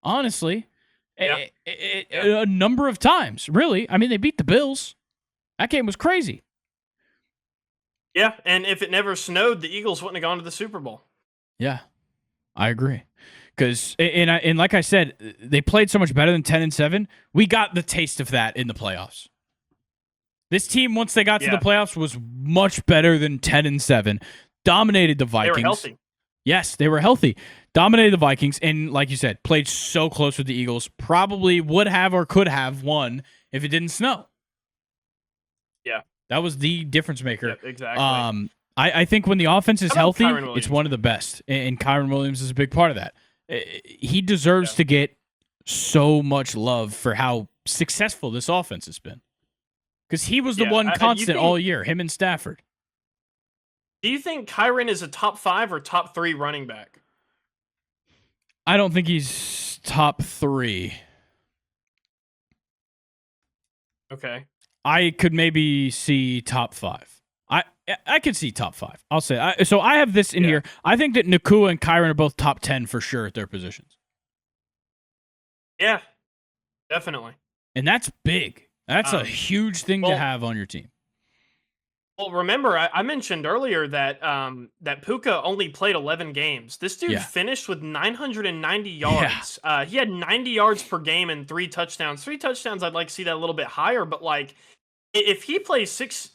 Honestly, Yeah. A number of times, really. I mean, they beat the Bills. That game was crazy. Yeah, and if it never snowed, the Eagles wouldn't have gone to the Super Bowl. Yeah, I agree. Because and like I said, they played so much better than 10-7. We got the taste of that in the playoffs. This team, once they got to the playoffs, was much better than 10-7. Dominated the Vikings. They were healthy. Yes, they were healthy. Dominated the Vikings, and like you said, played so close with the Eagles. Probably would have or could have won if it didn't snow. Yeah. That was the difference maker. Yeah, exactly. I think when the offense is healthy, Kyren it's one of the best. And Kyren Williams is a big part of that. He deserves to get so much love for how successful this offense has been. Because he was the one constant all year, him and Stafford. Do you think Kyren is a top 5 or top 3 running back? I don't think he's top 3. Okay. I could maybe see top 5. I could see top 5. I'll say. So I have this in here. I think that Nacua and Kyren are both top 10 for sure at their positions. Yeah, definitely. And that's big. That's a huge thing to have on your team. Well, remember, I mentioned earlier that that Puka only played 11 games. This dude finished with 990 yards. Yeah. He had 90 yards per game and 3 touchdowns. 3 touchdowns, I'd like to see that a little bit higher, but like, if he plays six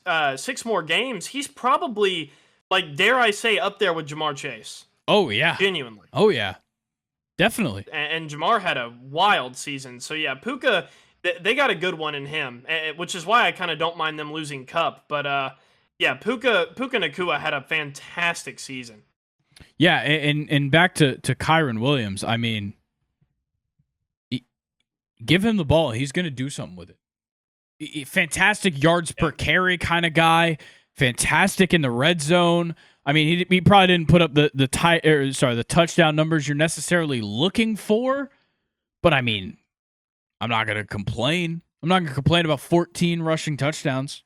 more games, he's probably, like, dare I say, up there with Jamar Chase. Oh, yeah. Genuinely. Oh, yeah. Definitely. And Jamar had a wild season. So, yeah, Puka, they got a good one in him, which is why I kind of don't mind them losing Kupp. But, yeah, Puka Nacua had a fantastic season. Yeah, and back to Kyren Williams, I mean, give him the ball. He's going to do something with it. Fantastic yards per carry kind of guy. Fantastic in the red zone. I mean, he probably didn't put up the touchdown numbers you're necessarily looking for, but I mean, I'm not going to complain. I'm not going to complain about 14 rushing touchdowns.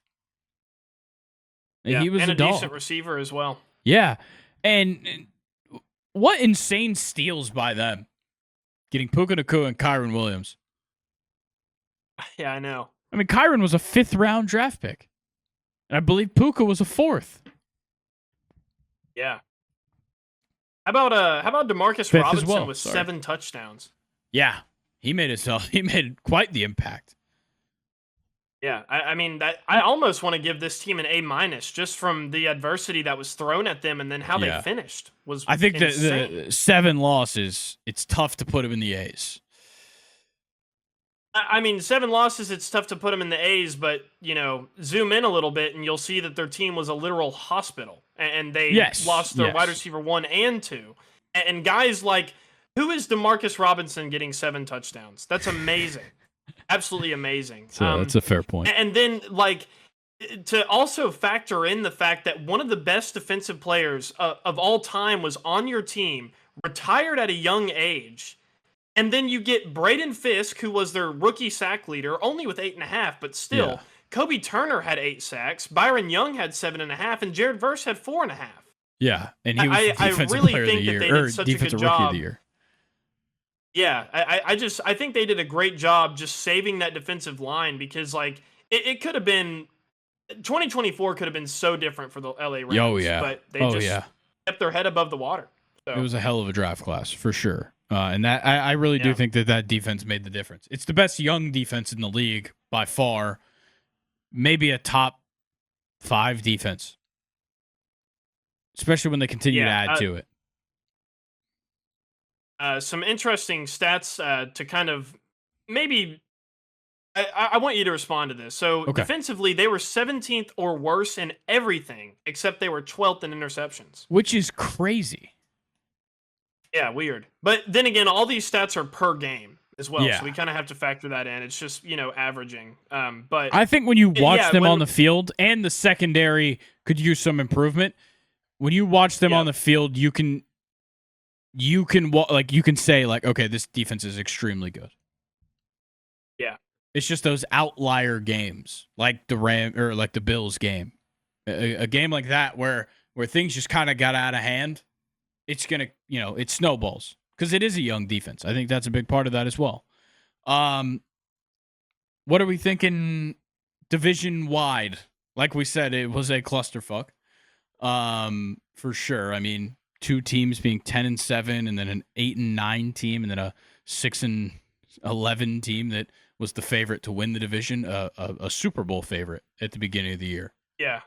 And he was and a decent receiver as well. Yeah, and what insane steals by them, getting Puka Nacua and Kyren Williams. Yeah, I know. I mean, Kyren was a 5th round draft pick. And I believe Puka was a 4th. Yeah. How about DeMarcus Robinson with 7 touchdowns? Yeah. He made quite the impact. Yeah, I mean that I almost want to give this team an A- just from the adversity that was thrown at them and then how they finished was I think insane. the 7 losses, it's tough to put them in the A's. I mean, 7 losses, it's tough to put them in the A's, but, zoom in a little bit and you'll see that their team was a literal hospital. And they lost their wide receiver 1 and 2. And guys like, who is DeMarcus Robinson getting 7 touchdowns? That's amazing. Absolutely amazing. So that's a fair point. And then, like, to also factor in the fact that one of the best defensive players of all time was on your team, retired at a young age. And then you get Braden Fisk, who was their rookie sack leader, only with 8.5, but still. Yeah. Kobe Turner had 8 sacks. Byron Young had 7.5, and Jared Verse had 4.5. Yeah, and he was defensive player of the year, or defensive rookie of the year. Yeah, I think they did a great job just saving that defensive line because, like, it could have been 2024 could have been so different for the LA Rams. Oh yeah, but they kept their head above the water. So. It was a hell of a draft class for sure. And that I really do think that defense made the difference. It's the best young defense in the league by far. Maybe a top 5 defense, especially when they continue to add to it. Some interesting stats to kind of maybe, I want you to respond to this. So Okay. defensively, they were 17th or worse in everything, except they were 12th in interceptions. Which is crazy. Yeah, weird. But then again, all these stats are per game as well, Yeah. so we kind of have to factor that in. It's just averaging. But I think when you watch them when, on the field, and the secondary could use some improvement. When you watch them on the field, you can say like, okay, this defense is extremely good. Yeah. It's just those outlier games, like the Bills game, a game like that where things just kind of got out of hand. It's gonna, it snowballs because it is a young defense. I think that's a big part of that as well. What are we thinking division wide? Like we said, it was a clusterfuck. For sure. I mean, two teams being 10-7, and then an 8-9 team, and then a 6-11 team that was the favorite to win the division, a Super Bowl favorite at the beginning of the year. Yeah.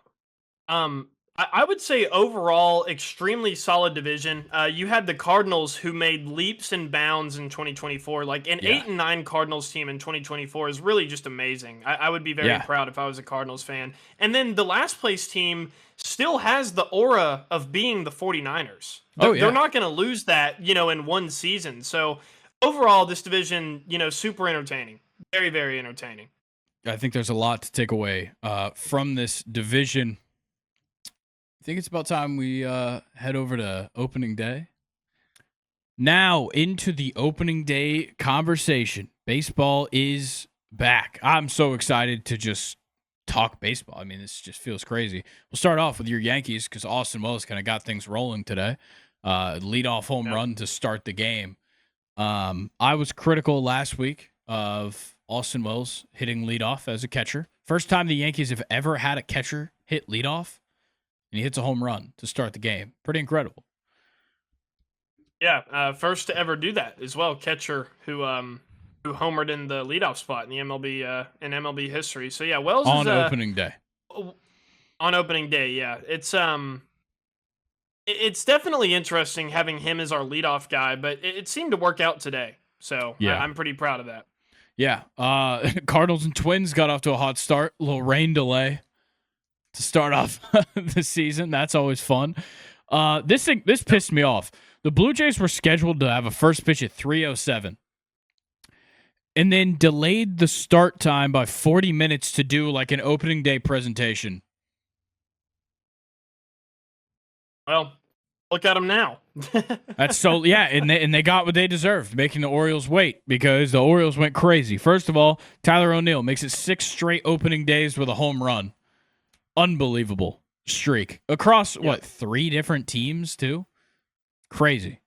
I would say overall, extremely solid division. You had the Cardinals, who made leaps and bounds in 2024. Like an 8-9 Cardinals team in 2024 is really just amazing. I would be very proud if I was a Cardinals fan. And then the last place team still has the aura of being the 49ers. They're not going to lose that, in one season. So overall, this division, super entertaining. Very, very entertaining. I think there's a lot to take away from this division. I think it's about time we head over to opening day. Now into the opening day conversation. Baseball is back. I'm so excited to just talk baseball. I mean, this just feels crazy. We'll start off with your Yankees because Austin Wells kind of got things rolling today. Leadoff home run to start the game. I was critical last week of Austin Wells hitting leadoff as a catcher. First time the Yankees have ever had a catcher hit leadoff. And he hits a home run to start the game. Pretty incredible. Yeah, first to ever do that as well. Catcher who homered in the leadoff spot in the MLB history. So yeah, Wells on is, opening day. On opening day, yeah. It's definitely interesting having him as our leadoff guy, but it seemed to work out today. So yeah. I'm pretty proud of that. Yeah, Cardinals and Twins got off to a hot start. A little rain delay to start off the season. That's always fun. This pissed me off. The Blue Jays were scheduled to have a first pitch at 3:07 and then delayed the start time by 40 minutes to do like an opening day presentation. Well, look at them now. That's so, yeah, and they got what they deserved, making the Orioles wait because the Orioles went crazy. First of all, Tyler O'Neill makes it 6 straight opening days with a home run. Unbelievable streak across 3 different teams too. Crazy.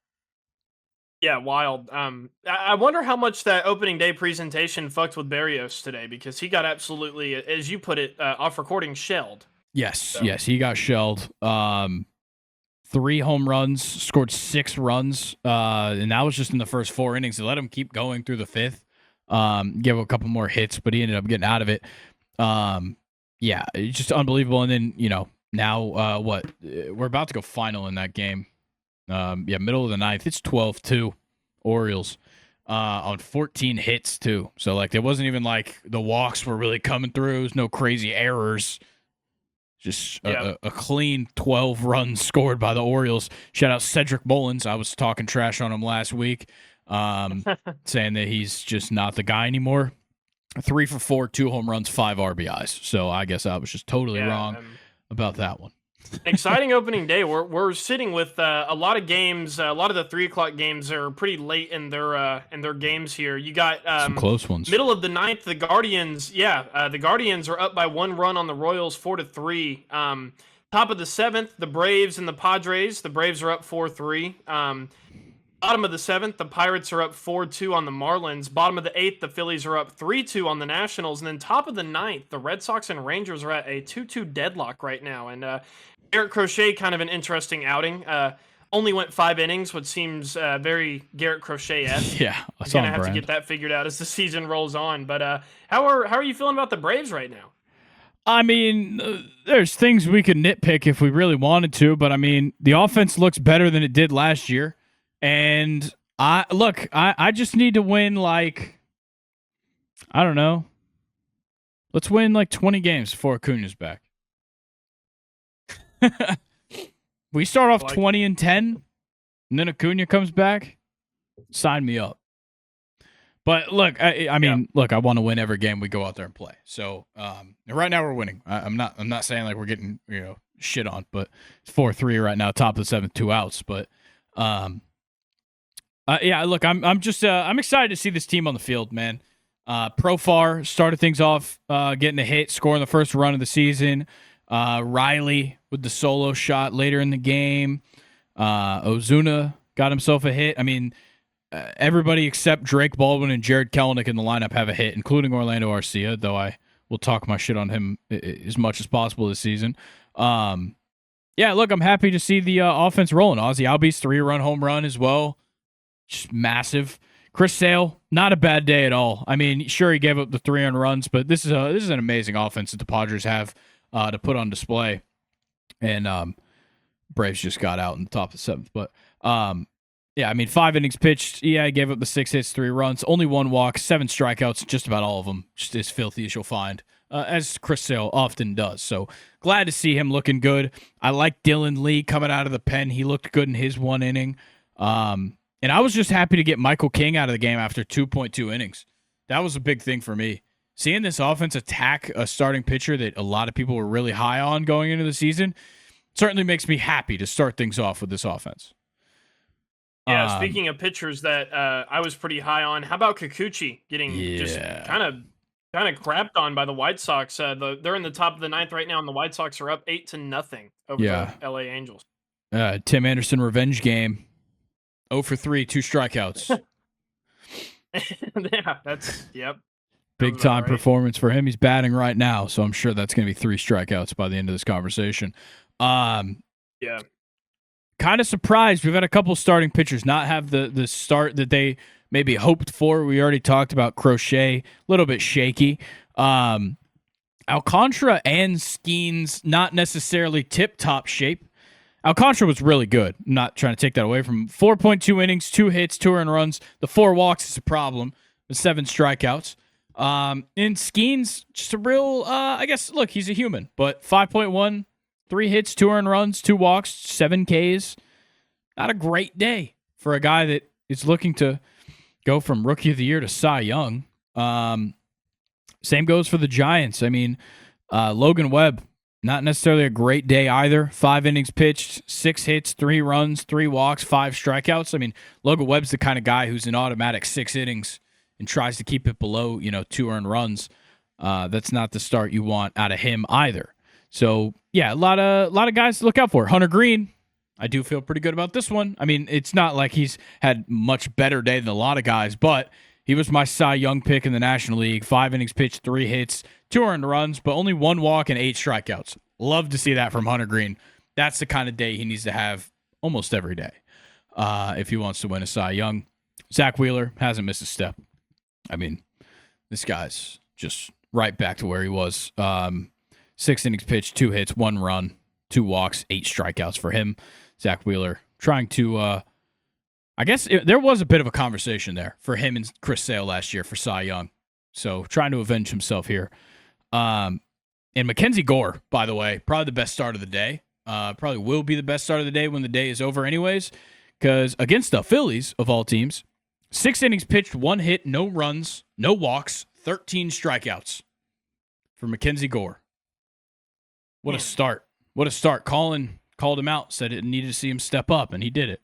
Yeah, wild. I wonder how much that opening day presentation fucked with Barrios today because he got absolutely, as you put it, off recording, shelled. Yes, he got shelled. 3 home runs, scored 6 runs, and that was just in the first 4 innings. They let him keep going through the 5th. Give a couple more hits, but he ended up getting out of it. Yeah, it's just unbelievable. And then, now we're about to go final in that game. Middle of the 9th. It's 12-2 Orioles on 14 hits too. So like, it wasn't even like the walks were really coming through. There's no crazy errors. Just a clean 12 runs scored by the Orioles. Shout out Cedric Mullins. I was talking trash on him last week, saying that he's just not the guy anymore. 3 for 4, 2 home runs, 5 RBIs. So I guess I was just totally wrong about that one. Exciting opening day. We're sitting with a lot of games. A lot of the 3:00 games are pretty late in their games here. You got some close ones. Middle of the 9th, the Guardians. The Guardians are up by 1 run on the Royals, 4-3. Top of the 7th, the Braves and the Padres. The Braves are up 4-3. Bottom of the 7th, the Pirates are up 4-2 on the Marlins. Bottom of the 8th, the Phillies are up 3-2 on the Nationals. And then top of the 9th, the Red Sox and Rangers are at a 2-2 deadlock right now. And Garrett Crochet, kind of an interesting outing. Only went 5 innings, which seems very Garrett Crochet-esque. Yeah, he's going to have to get that figured out as the season rolls on. But how are you feeling about the Braves right now? I mean, there's things we could nitpick if we really wanted to, but I mean, the offense looks better than it did last year. And I just need to win, like, I don't know, Let's win like 20 games before Acuna's back. We start off 20-10, and then Acuna comes back. Sign me up. But look, I mean, look, I want to win every game we go out there and play. So right now we're winning. I'm not saying like we're getting shit on, but it's 4-3 right now, top of the 7th, 2 outs. But yeah, look, I'm excited to see this team on the field, man. Profar started things off, getting a hit, scoring the first run of the season. Riley with the solo shot later in the game. Ozuna got himself a hit. I mean, everybody except Drake Baldwin and Jared Kelenic in the lineup have a hit, including Orlando Arcia, though I will talk my shit on him as much as possible this season. Yeah, look, I'm happy to see the offense rolling. Ozzy Albies 3-run home run as well. Just massive. Chris Sale, not a bad day at all. I mean, sure, he gave up the 3 earned runs, but this is an amazing offense that the Padres have to put on display. And Braves just got out in the top of the 7th. But yeah, I mean, 5 innings pitched. Yeah, he gave up the 6 hits, 3 runs, only 1 walk, 7 strikeouts, just about all of them. Just as filthy as you'll find, as Chris Sale often does. So glad to see him looking good. I like Dylan Lee coming out of the pen. He looked good in his 1 inning. And I was just happy to get Michael King out of the game after 2.2 innings. That was a big thing for me. Seeing this offense attack a starting pitcher that a lot of people were really high on going into the season certainly makes me happy to start things off with this offense. Yeah, speaking of pitchers that I was pretty high on, how about Kikuchi getting just kind of crapped on by the White Sox? They're in the top of the 9th right now, and the White Sox are up 8-0 over the LA Angels. Tim Anderson revenge game. 0 for 3, 2 strikeouts. Yeah, that's big time performance for him. He's batting right now, so I'm sure that's going to be 3 strikeouts by the end of this conversation. Yeah. Kind of surprised we've had a couple starting pitchers not have the start that they maybe hoped for. We already talked about Crochet, a little bit shaky. Alcantara and Skeens not necessarily tip-top shape. Alcantara was really good. I'm not trying to take that away from him. 4.2 innings, 2 hits, 2 earned runs. The 4 walks is a problem. The 7 strikeouts. And Skeens, just a real, I guess, look, he's a human. But 5.1, 3 hits, 2 earned runs, 2 walks, 7 Ks. Not a great day for a guy that is looking to go from Rookie of the Year to Cy Young. Same goes for the Giants. I mean, Logan Webb, not necessarily a great day either. 5 innings pitched, 6 hits, 3 runs, 3 walks, 5 strikeouts. I mean, Logan Webb's the kind of guy who's an automatic 6 innings and tries to keep it below, 2 earned runs. That's not the start you want out of him either. So, yeah, a lot of guys to look out for. Hunter Green, I do feel pretty good about this one. I mean, it's not like he's had much better day than a lot of guys, but he was my Cy Young pick in the National League. 5 innings pitched, 3 hits, 2 earned runs, but only 1 walk and 8 strikeouts. Love to see that from Hunter Green. That's the kind of day he needs to have almost every day if he wants to win a Cy Young. Zach Wheeler hasn't missed a step. I mean, this guy's just right back to where he was. 6 innings pitched, 2 hits, 1 run, 2 walks, 8 strikeouts for him. Zach Wheeler trying to I guess there was a bit of a conversation there for him and Chris Sale last year for Cy Young. So trying to avenge himself here. And Mackenzie Gore, by the way, probably the best start of the day. Probably will be the best start of the day when the day is over anyways. Because against the Phillies, of all teams, 6 innings pitched, 1 hit, no runs, no walks, 13 strikeouts for Mackenzie Gore. What a start. What a start. Colin called him out, said it needed to see him step up, and he did it.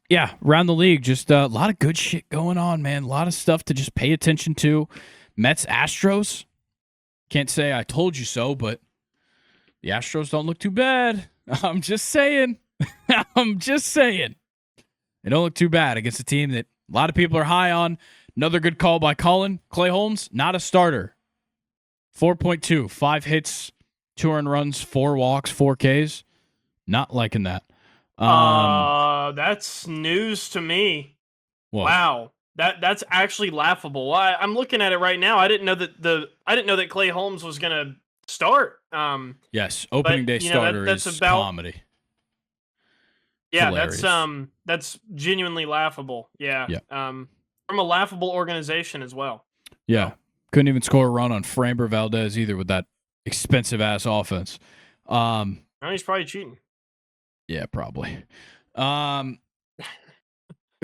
Yeah, around the league, just a lot of good shit going on, man. A lot of stuff to just pay attention to. Mets, Astros. Can't say I told you so, but the Astros don't look too bad. I'm just saying. I'm just saying. They don't look too bad against a team that a lot of people are high on. Another good call by Colin. Clay Holmes, not a starter. 4.2, 5 hits, 2 earned runs, 4 walks, 4 Ks. Not liking that. That's news to me. What? Wow. That's actually laughable. I'm looking at it right now. I didn't know that Clay Holmes was gonna start. Yes, opening day starter is comedy. Yeah, hilarious. that's genuinely laughable. Yeah. From a laughable organization as well. Yeah. Couldn't even score a run on Framber Valdez either with that expensive ass offense. No, he's probably cheating. Yeah, probably. The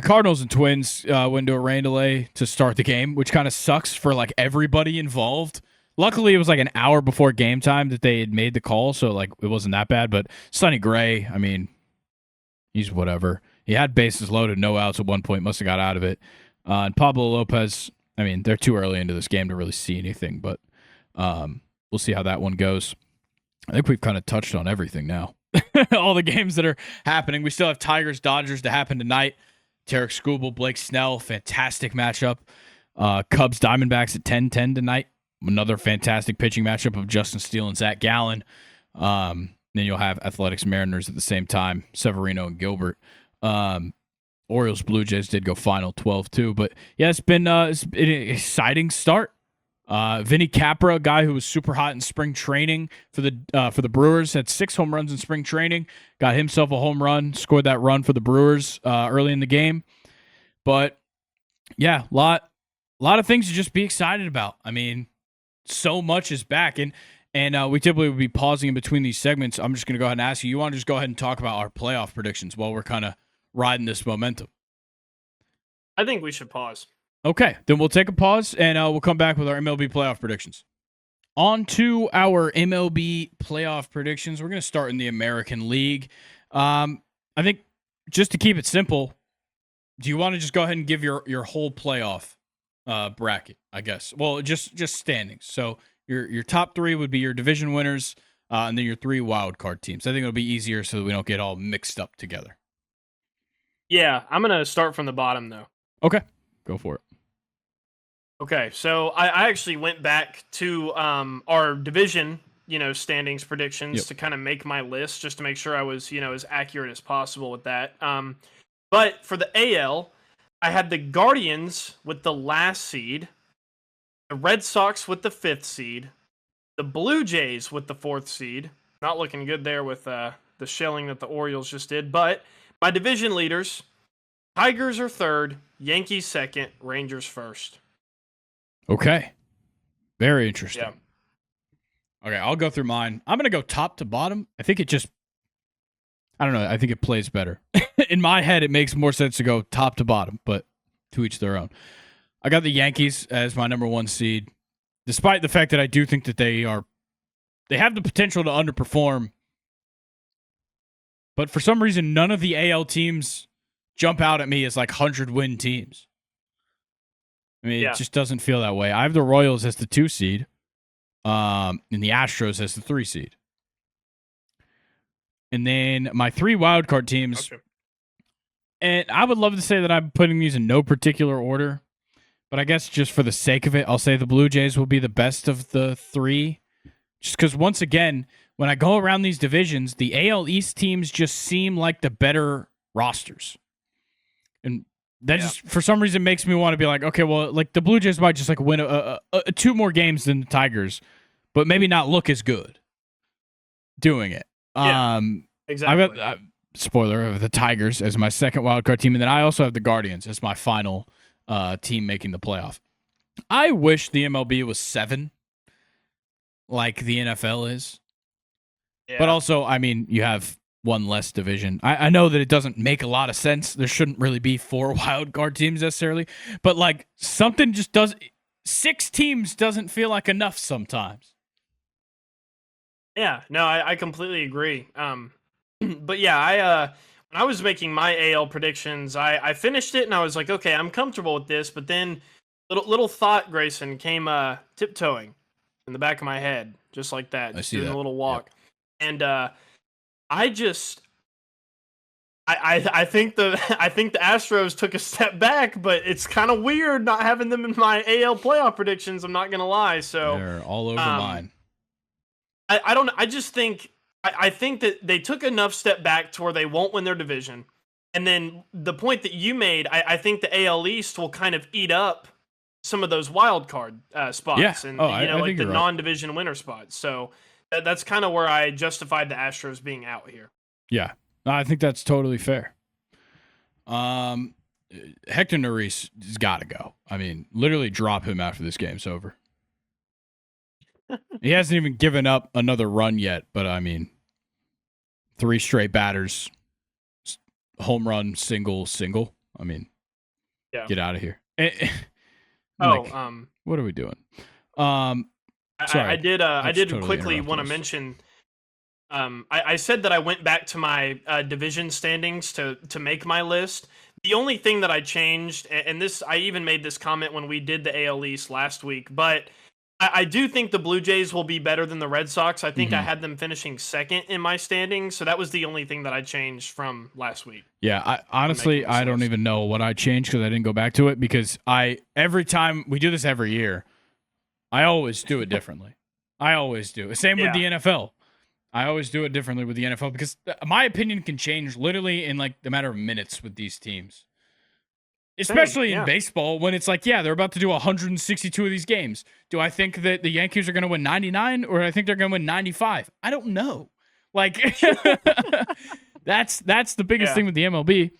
Cardinals and Twins went into a rain delay to start the game, which kind of sucks for like everybody involved. Luckily, it was like an hour before game time that they had made the call, so like it wasn't that bad. But Sonny Gray, I mean, he's whatever. He had bases loaded, no outs at one point, must have got out of it. And Pablo Lopez, I mean, they're too early into this game to really see anything, but we'll see how that one goes. I think we've kind of touched on everything now. All the games that are happening. We still have Tigers-Dodgers to happen tonight. Tarek Skubal, Blake Snell, fantastic matchup. Cubs-Diamondbacks at 10-10 tonight. Another fantastic pitching matchup of Justin Steele and Zach Gallen. Then you'll have Athletics-Mariners at the same time, Severino and Gilbert. Orioles-Blue Jays did go final 12-2. But, yeah, it's been an exciting start. Vinny Capra, a guy who was super hot in spring training for the Brewers, had 6 home runs in spring training, got himself a home run, scored that run for the Brewers early in the game. But yeah, a lot of things to just be excited about. I mean, so much is back, and we typically would be pausing in between these segments. I'm just going to go ahead and ask you. You want to just go ahead and talk about our playoff predictions while we're kind of riding this momentum? I think we should pause. Okay, then we'll take a pause, and we'll come back with our MLB playoff predictions. On to our MLB playoff predictions. We're going to start in the American League. I think just to keep it simple, do you want to just go ahead and give your whole playoff bracket, I guess? Well, just standings. So your top 3 would be your division winners, and then your 3 wild card teams. I think it'll be easier so that we don't get all mixed up together. Yeah, I'm going to start from the bottom, though. Okay, go for it. Okay, so I actually went back to our division, standings predictions to kind of make my list, just to make sure I was, as accurate as possible with that. But for the AL, I had the Guardians with the last seed, the Red Sox with the 5th seed, the Blue Jays with the 4th seed. Not looking good there with the shelling that the Orioles just did. But my division leaders, Tigers are 3rd, Yankees 2nd, Rangers 1st. Okay. Very interesting. Yeah. Okay, I'll go through mine. I'm going to go top to bottom. I think it plays better. In my head, it makes more sense to go top to bottom, but to each their own. I got the Yankees as my number 1 seed, despite the fact that I do think that they have the potential to underperform. But for some reason, none of the AL teams jump out at me as like 100-win teams. I mean, It just doesn't feel that way. I have the Royals as the 2 seed, and the Astros as the 3 seed. And then my 3 wildcard teams, and I would love to say that I'm putting these in no particular order, but I guess just for the sake of it, I'll say the Blue Jays will be the best of the 3. Just because, once again, when I go around these divisions, the AL East teams just seem like the better rosters. And that just, for some reason, makes me want to be like, okay, well, like the Blue Jays might just like win 2 more games than the Tigers, but maybe not look as good doing it. Exactly. I've got spoiler of the Tigers as my second wildcard team, and then I also have the Guardians as my final team making the playoff. I wish the MLB was 7, like the NFL is, but also, I mean, you have 1 less division. I know that it doesn't make a lot of sense. There shouldn't really be 4 wild card teams necessarily, but like something just does. 6 teams doesn't feel like enough sometimes. Yeah, no, I completely agree. But yeah, when I was making my AL predictions, I finished it and I was like, okay, I'm comfortable with this. But then little thought, Grayson, came tiptoeing in the back of my head, just like that, just doing a little walk, and I think the Astros took a step back, but it's kind of weird not having them in my AL playoff predictions. I'm not gonna lie. So they're all over mine. I don't. I just think I think that they took enough step back to where they won't win their division, and then the point that you made, I think the AL East will kind of eat up some of those wild card spots, and like the non-division winner spots. So that's kind of where I justified the Astros being out here. Yeah, I think that's totally fair. Hector Neris has got to go. I mean, literally drop him after this game's over. He hasn't even given up another run yet, but I mean, 3 straight batters, home run, single. I mean, get out of here. What are we doing? Sorry, I did totally quickly want to mention. I said that I went back to my division standings to make my list. The only thing that I changed, and this I even made this comment when we did the AL East last week, but I do think the Blue Jays will be better than the Red Sox. I think I had them finishing second in my standings, so that was the only thing that I changed from last week. Yeah, honestly, I don't even know what I changed because I didn't go back to it because every time we do this every year, I always do it differently. I always do. Same with the NFL. I always do it differently with the NFL because my opinion can change literally in like the matter of minutes with these teams. Especially in baseball when it's like, they're about to do 162 of these games. Do I think that the Yankees are going to win 99 or I think they're going to win 95? I don't know. Like that's the biggest thing with the MLB.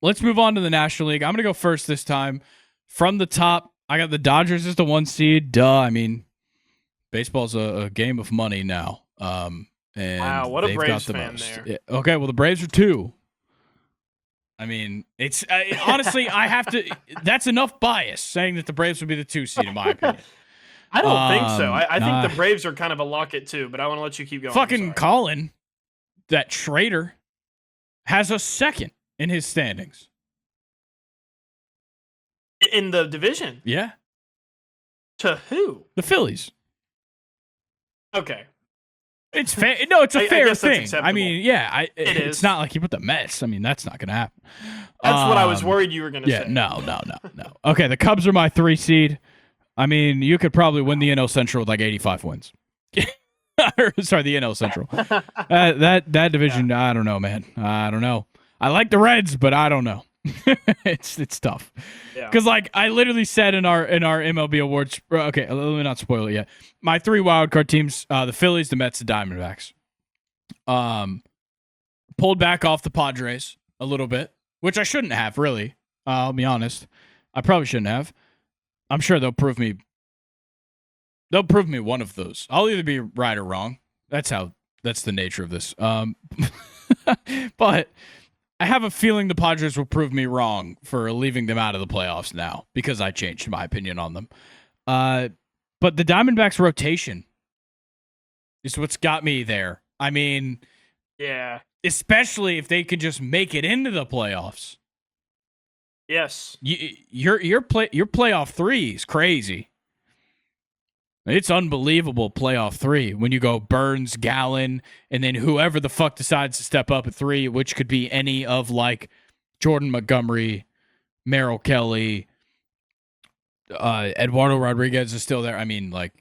Let's move on to the National League. I'm going to go first this time. From the top, I got the Dodgers as the 1 seed. Duh. I mean, baseball's a game of money now. And wow, what a Braves fan there. Yeah. Okay, well, the Braves are 2. I mean, it's honestly, I have to. That's enough bias saying that the Braves would be the 2 seed, in my opinion. I don't think so. I think the Braves are kind of a lock it too, but I want to let you keep going. Fucking Colin, that traitor, has a 2nd in his standings. In the division? Yeah. To who? The Phillies. Okay. It's fair. No, it's a fair thing. I mean, it's not like you put the Mets. I mean, that's not going to happen. That's what I was worried you were going to say. No. Okay, the Cubs are my 3 seed. I mean, you could probably win the NL Central with like 85 wins. Sorry, the NL Central. That division, I don't know, man. I don't know. I like the Reds, but I don't know. It's tough. Because like I literally said in our MLB awards. Okay, let me not spoil it yet. My 3 wildcard teams: the Phillies, the Mets, the Diamondbacks. Pulled back off the Padres a little bit, which I shouldn't have. Really, I'll be honest. I probably shouldn't have. I'm sure they'll prove me. They'll prove me one of those. I'll either be right or wrong. That's the nature of this. But I have a feeling the Padres will prove me wrong for leaving them out of the playoffs now because I changed my opinion on them. But the Diamondbacks rotation is what's got me there. I mean, especially if they could just make it into the playoffs. Yes. Your playoff 3 is crazy. It's unbelievable playoff 3 when you go Burns, Gallen, and then whoever the fuck decides to step up at 3, which could be any of like Jordan Montgomery, Merrill Kelly, Eduardo Rodriguez is still there. I mean, like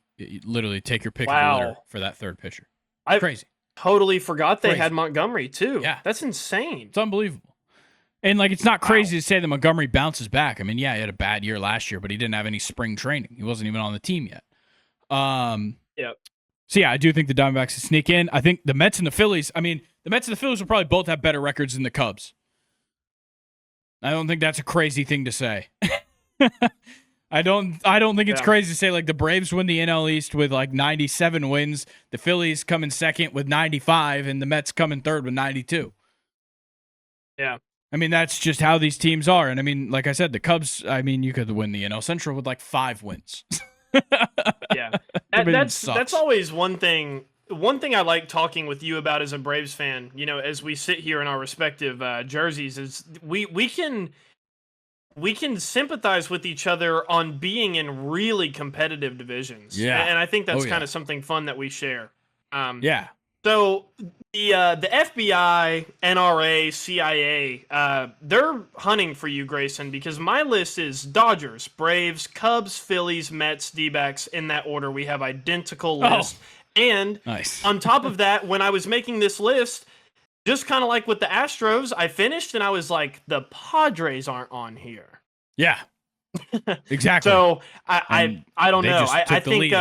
literally take your pick of the litter for that 3rd pitcher. Crazy. Totally forgot they had Montgomery too. Yeah. That's insane. It's unbelievable. And like it's not crazy to say that Montgomery bounces back. I mean, he had a bad year last year, but he didn't have any spring training. He wasn't even on the team yet. So I do think the Diamondbacks will sneak in. I think the Mets and the Phillies. I mean, the Mets and the Phillies will probably both have better records than the Cubs. I don't think that's a crazy thing to say. I don't think it's crazy to say like the Braves win the NL East with like 97 wins, the Phillies come in 2nd with 95, and the Mets come in 3rd with 92. Yeah. I mean, that's just how these teams are. And I mean, like I said, the Cubs, I mean, you could win the NL Central with like 5 wins. That's always one thing I like talking with you about as a Braves fan, as we sit here in our respective jerseys, is we can sympathize with each other on being in really competitive divisions. And I think that's kind of something fun that we share. So the FBI, NRA, CIA, they're hunting for you, Grayson, because my list is Dodgers, Braves, Cubs, Phillies, Mets, D-backs, in that order. We have identical lists. And on top of that, when I was making this list, just kind of like with the Astros, I finished and I was like, the Padres aren't on here. Yeah, exactly. So I don't know. I think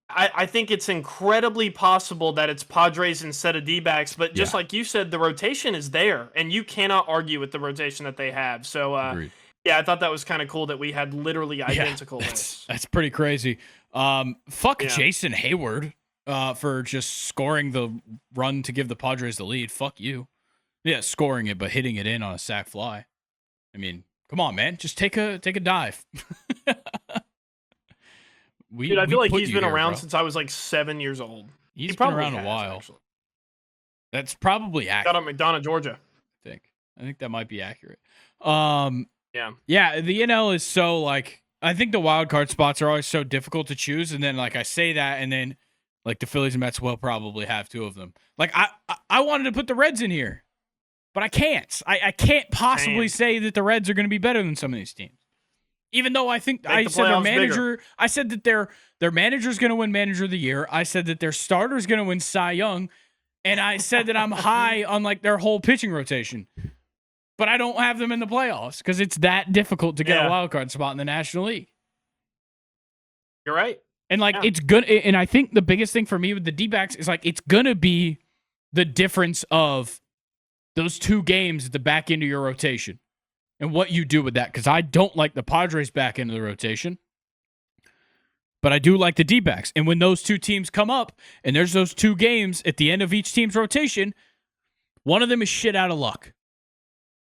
I think it's incredibly possible that it's Padres instead of D-backs, but just like you said, the rotation is there, and you cannot argue with the rotation that they have. So Yeah, I thought that was kind of cool that we had literally identical lists. That's pretty crazy. Fuck Yeah. Jason Hayward for just scoring the run to give the Padres the lead. Fuck you. Yeah, scoring it, but hitting it in on a sac fly. I mean, come on, man. Just take a dive. Dude, I feel like he's been here, around bro. since I was like 7 years old. He's been probably around has, a while. Actually. That's probably accurate. Shout out McDonough, Georgia. I think that might be accurate. Yeah, the NL is so like, I think the wild card spots are always so difficult to choose, and then like I say that, and then like the Phillies and Mets will probably have two of them. Like I wanted to put the Reds in here, but I can't. I can't possibly say that the Reds are going to be better than some of these teams. Even though I think I said their manager, I said that their manager's going to win Manager of the Year. I said that their starter's going to win Cy Young, and I said that I'm high on like their whole pitching rotation. But I don't have them in the playoffs because it's that difficult to get a wild card spot in the National League. You're right. And like it's good. And I think the biggest thing for me with the D-backs is like it's gonna be the difference of those two games at the back end of your rotation and what you do with that. Because I don't like the Padres back end of the rotation, but I do like the D-backs. And when those two teams come up and there's those two games at the end of each team's rotation, one of them is shit out of luck.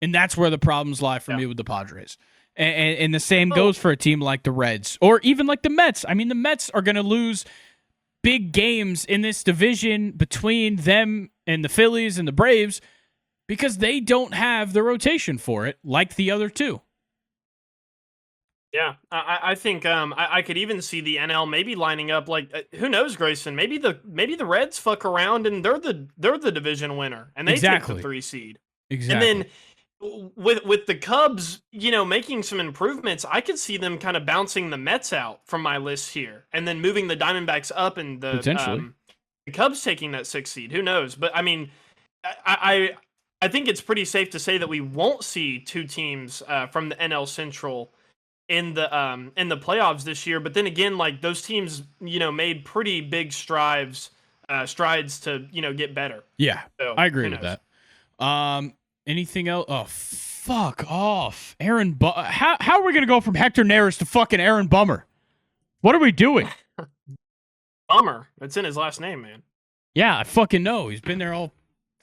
And that's where the problems lie for me with the Padres. And the same goes for a team like the Reds or even like the Mets. I mean, the Mets are going to lose big games in this division between them and the Phillies and the Braves because they don't have the rotation for it like the other two. Yeah, I think I could even see the NL maybe lining up like who knows, Grayson? Maybe the Reds fuck around and they're the division winner and they take the 3 seed. Exactly. And then with the Cubs, making some improvements, I could see them kind of bouncing the Mets out from my list here, and then moving the Diamondbacks up, and the Cubs taking that 6 seed. Who knows? But I mean, I think it's pretty safe to say that we won't see two teams from the NL Central in the playoffs this year. But then again, like those teams, made pretty big strides to get better. Yeah, so, I agree with that. Anything else? Oh, fuck off. Aaron how are we going to go from Hector Neris to fucking Aaron Bummer? What are we doing? Bummer. That's in his last name, man. Yeah, I fucking know. He's been there all...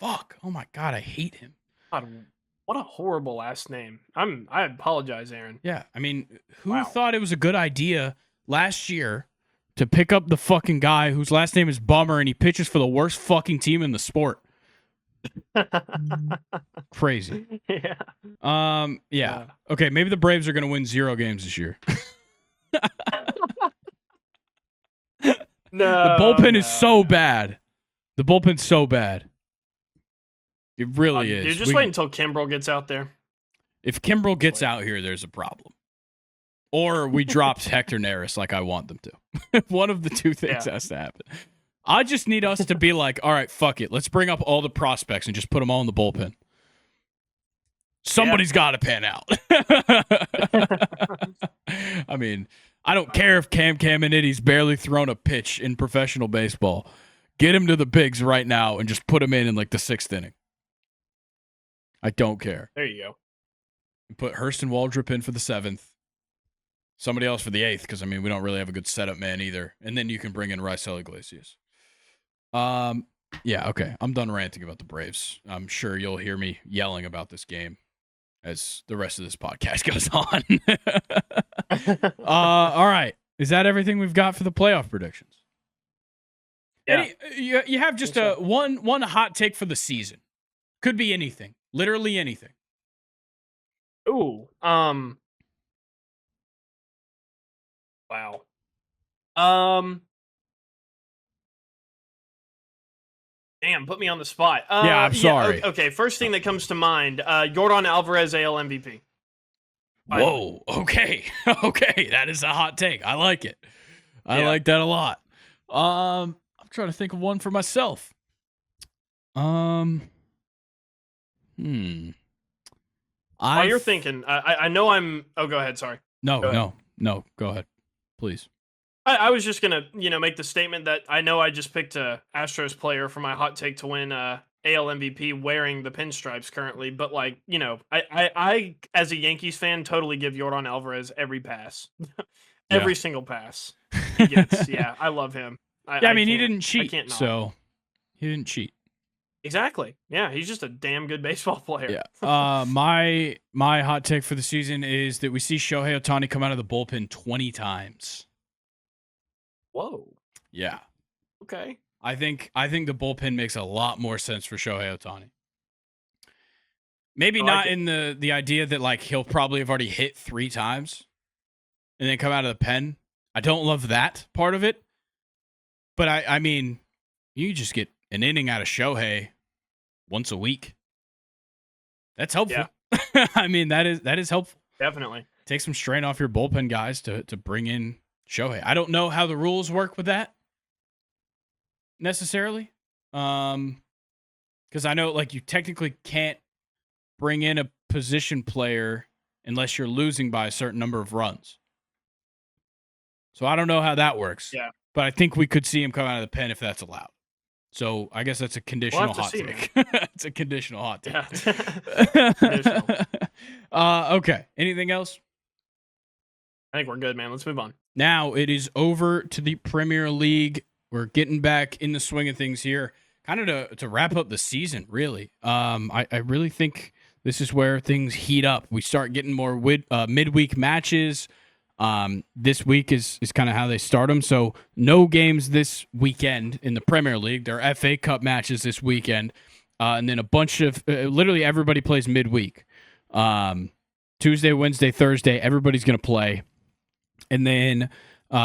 Fuck. Oh, my God. I hate him. God, what a horrible last name. I apologize, Aaron. Yeah, I mean, who thought it was a good idea last year to pick up the fucking guy whose last name is Bummer and he pitches for the worst fucking team in the sport? Crazy. Yeah. Okay, maybe the Braves are going to win 0 games this year. The bullpen is so bad. The bullpen's so bad. It really is. Dude, just wait until Kimbrel gets out there. If Kimbrel gets out here, there's a problem. Or we drop Hector Neris like I want them to. One of the two things has to happen. I just need us to be like, all right, fuck it. Let's bring up all the prospects and just put them all in the bullpen. Somebody's got to pan out. I mean, I don't care if Cam Caminiti's barely thrown a pitch in professional baseball. Get him to the bigs right now and just put him in like the 6th inning. I don't care. There you go. Put Hurston Waldrop in for the 7th. Somebody else for the 8th, because, I mean, we don't really have a good setup man either. And then you can bring in Raisel Iglesias. Yeah, okay. I'm done ranting about the Braves. I'm sure you'll hear me yelling about this game as the rest of this podcast goes on. All right. Is that everything we've got for the playoff predictions? Yeah. You have just one hot take for the season. Could be anything. Literally anything. Ooh. Wow. Damn, put me on the spot. Yeah, I'm sorry. Okay, first thing that comes to mind, Jordan Alvarez AL MVP. Whoa, okay. Okay, that is a hot take. I like it. I like that a lot. I'm trying to think of one for myself. While you're thinking, I know I'm... Oh, go ahead, sorry. No, go ahead, please. I was just going to, make the statement that I know I just picked a Astros player for my hot take to win AL MVP wearing the pinstripes currently, but like, I as a Yankees fan totally give Yordan Alvarez every pass. Yeah. Every single pass he gets. Yeah, I love him. Yeah, I I mean, he can't didn't I cheat, can't not. so he didn't cheat. Exactly. Yeah, he's just a damn good baseball player. Yeah. My hot take for the season is that we see Shohei Ohtani come out of the bullpen 20 times. Whoa. Yeah. Okay. I think the bullpen makes a lot more sense for Shohei Ohtani. Maybe not in the idea that like he'll probably have already hit 3 times and then come out of the pen. I don't love that part of it. But I mean, you just get an inning out of Shohei once a week. That's helpful. Yeah. I mean, that is helpful. Definitely. Take some strain off your bullpen guys to bring in Shohei. I don't know how the rules work with that necessarily. Because I know like you technically can't bring in a position player unless you're losing by a certain number of runs. So I don't know how that works. Yeah. But I think we could see him come out of the pen if that's allowed. So I guess that's a conditional hot take. It's a conditional hot take. Yeah. Conditional. Okay. Anything else? I think we're good, man. Let's move on. Now it is over to the Premier League. We're getting back in the swing of things here. Kind of to wrap up the season, really. I really think this is where things heat up. We start getting more midweek matches. This week is kind of how they start them. So no games this weekend in the Premier League. There are FA Cup matches this weekend. And then a bunch of literally everybody plays midweek. Tuesday, Wednesday, Thursday, everybody's going to play. And then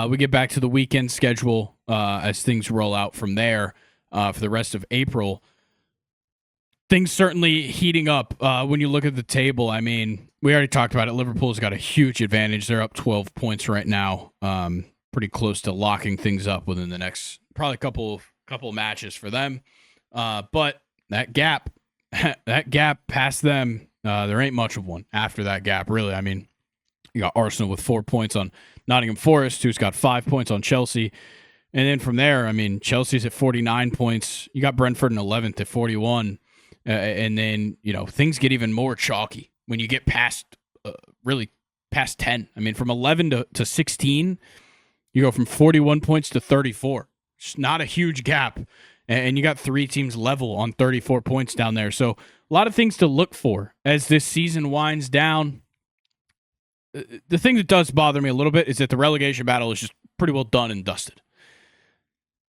we get back to the weekend schedule as things roll out from there for the rest of April. Things certainly heating up when you look at the table. I mean, we already talked about it. Liverpool's got a huge advantage. They're up 12 points right now. Pretty close to locking things up within the next probably couple matches for them. But that gap past them, there ain't much of one after that gap, really. I mean, you got Arsenal with 4 points on Nottingham Forest, who's got 5 points on Chelsea. And then from there, I mean, Chelsea's at 49 points. You got Brentford in 11th at 41. And then, things get even more chalky when you get past, really past 10. I mean, from 11 to 16, you go from 41 points to 34. It's not a huge gap. And you got 3 teams level on 34 points down there. So a lot of things to look for as this season winds down. The thing that does bother me a little bit is that the relegation battle is just pretty well done and dusted.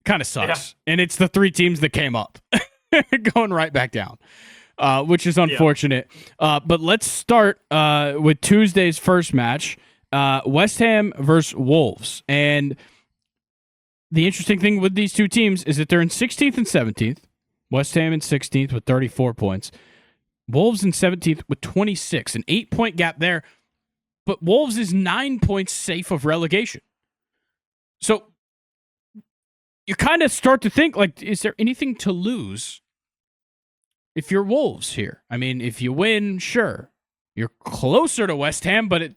Kind of sucks. Yeah. And it's the 3 teams that came up. Going right back down, which is unfortunate. Yeah. But let's start with Tuesday's first match, West Ham versus Wolves. And the interesting thing with these 2 teams is that they're in 16th and 17th. West Ham in 16th with 34 points. Wolves in 17th with 26, an 8-point gap there. But Wolves is 9 points safe of relegation. So you kind of start to think, like, is there anything to lose if you're Wolves here? I mean, if you win, sure, you're closer to West Ham, but it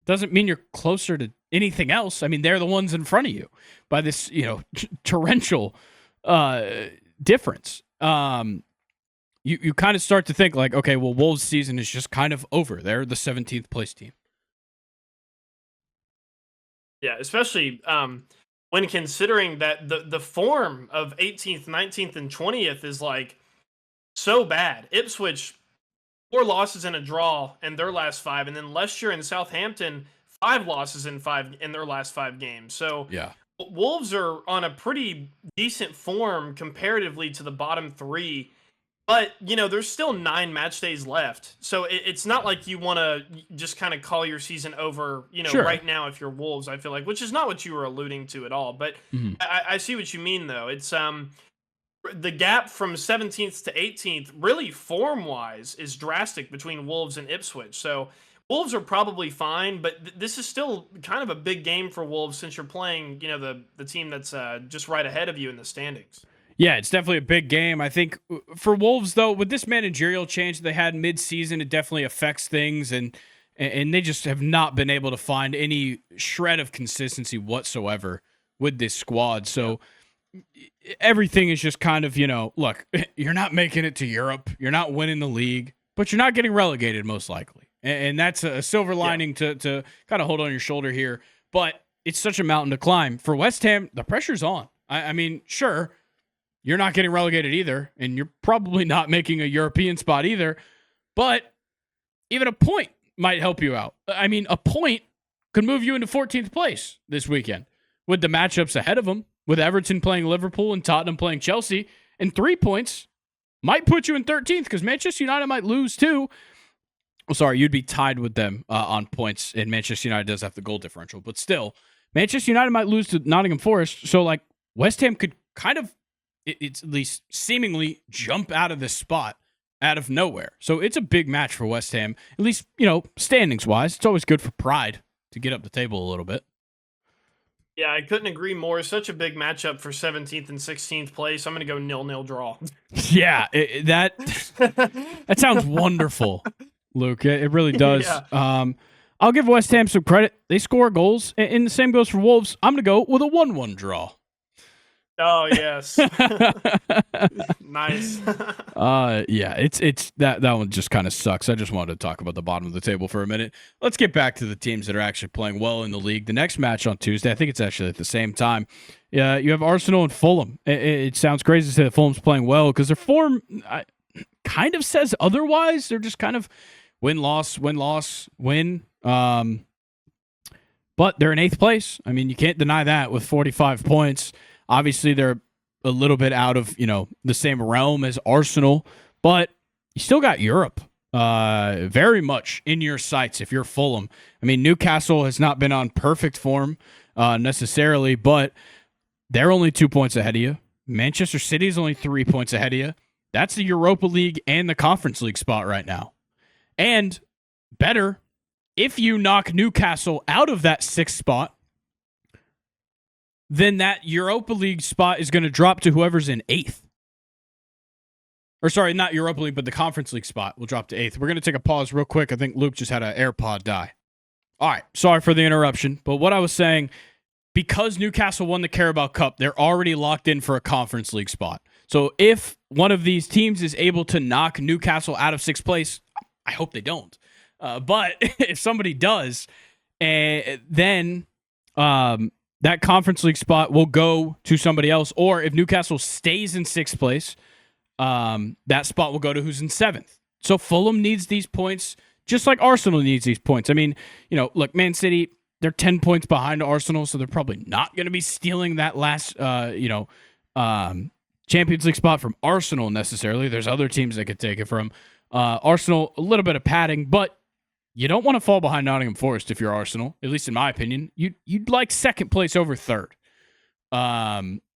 doesn't mean you're closer to anything else. I mean, they're the ones in front of you by this, torrential difference. You kind of start to think like, okay, well, Wolves' season is just kind of over. They're the 17th place team. Yeah, especially when considering that the form of 18th, 19th, and 20th is like so bad. Ipswich, 4 losses and a draw in their last 5, and then Leicester and Southampton, 5 losses in their last 5 games. So yeah, Wolves are on a pretty decent form comparatively to the bottom 3. But, there's still 9 match days left. So it's not like you want to just kind of call your season over, sure, right now if you're Wolves, I feel like, which is not what you were alluding to at all. But I see what you mean, though. It's the gap from 17th to 18th, really form-wise, is drastic between Wolves and Ipswich. So Wolves are probably fine, but this is still kind of a big game for Wolves since you're playing, the team that's just right ahead of you in the standings. Yeah, it's definitely a big game. I think for Wolves, though, with this managerial change they had mid-season, it definitely affects things, and they just have not been able to find any shred of consistency whatsoever with this squad. So everything is just kind of, look, you're not making it to Europe. You're not winning the league, but you're not getting relegated most likely. And that's a silver lining to kind of hold on your shoulder here. But it's such a mountain to climb. For West Ham, the pressure's on. I mean, sure, you're not getting relegated either, and you're probably not making a European spot either, but even a point might help you out. I mean, a point could move you into 14th place this weekend with the matchups ahead of them, with Everton playing Liverpool and Tottenham playing Chelsea, and 3 points might put you in 13th because Manchester United might lose too. Well, sorry, you'd be tied with them on points, and Manchester United does have the goal differential, but still, Manchester United might lose to Nottingham Forest, so like West Ham could kind of, it's at least seemingly jump out of this spot out of nowhere. So it's a big match for West Ham, at least, standings wise. It's always good for pride to get up the table a little bit. Yeah, I couldn't agree more. Such a big matchup for 17th and 16th place. I'm going to go 0-0 draw. Yeah, that sounds wonderful, Luke. It really does. Yeah. I'll give West Ham some credit. They score goals, and the same goes for Wolves. I'm going to go with a 1-1 draw. Oh, yes. Nice. Yeah, it's that one just kind of sucks. I just wanted to talk about the bottom of the table for a minute. Let's get back to the teams that are actually playing well in the league. The next match on Tuesday, I think it's actually at the same time. Yeah, you have Arsenal and Fulham. It sounds crazy to say that Fulham's playing well because their form kind of says otherwise. They're just kind of win-loss, win-loss, win. But they're in 8th place. I mean, you can't deny that with 45 points. Obviously, they're a little bit out of, the same realm as Arsenal, but you still got Europe very much in your sights if you're Fulham. I mean, Newcastle has not been on perfect form necessarily, but they're only 2 points ahead of you. Manchester City is only 3 points ahead of you. That's the Europa League and the Conference League spot right now. And better, if you knock Newcastle out of that 6th spot, then that Europa League spot is going to drop to whoever's in 8th. Or sorry, not Europa League, but the Conference League spot will drop to 8th. We're going to take a pause real quick. I think Luke just had an AirPod die. All right, sorry for the interruption. But what I was saying, because Newcastle won the Carabao Cup, they're already locked in for a Conference League spot. So if one of these teams is able to knock Newcastle out of 6th place, I hope they don't. But if somebody does, then that Conference League spot will go to somebody else. Or if Newcastle stays in 6th place, that spot will go to who's in 7th. So Fulham needs these points just like Arsenal needs these points. I mean, look, Man City, they're 10 points behind Arsenal, so they're probably not going to be stealing that last, Champions League spot from Arsenal necessarily. There's other teams that could take it from. Arsenal, a little bit of padding, but you don't want to fall behind Nottingham Forest if you're Arsenal, at least in my opinion. You'd like 2nd place over 3rd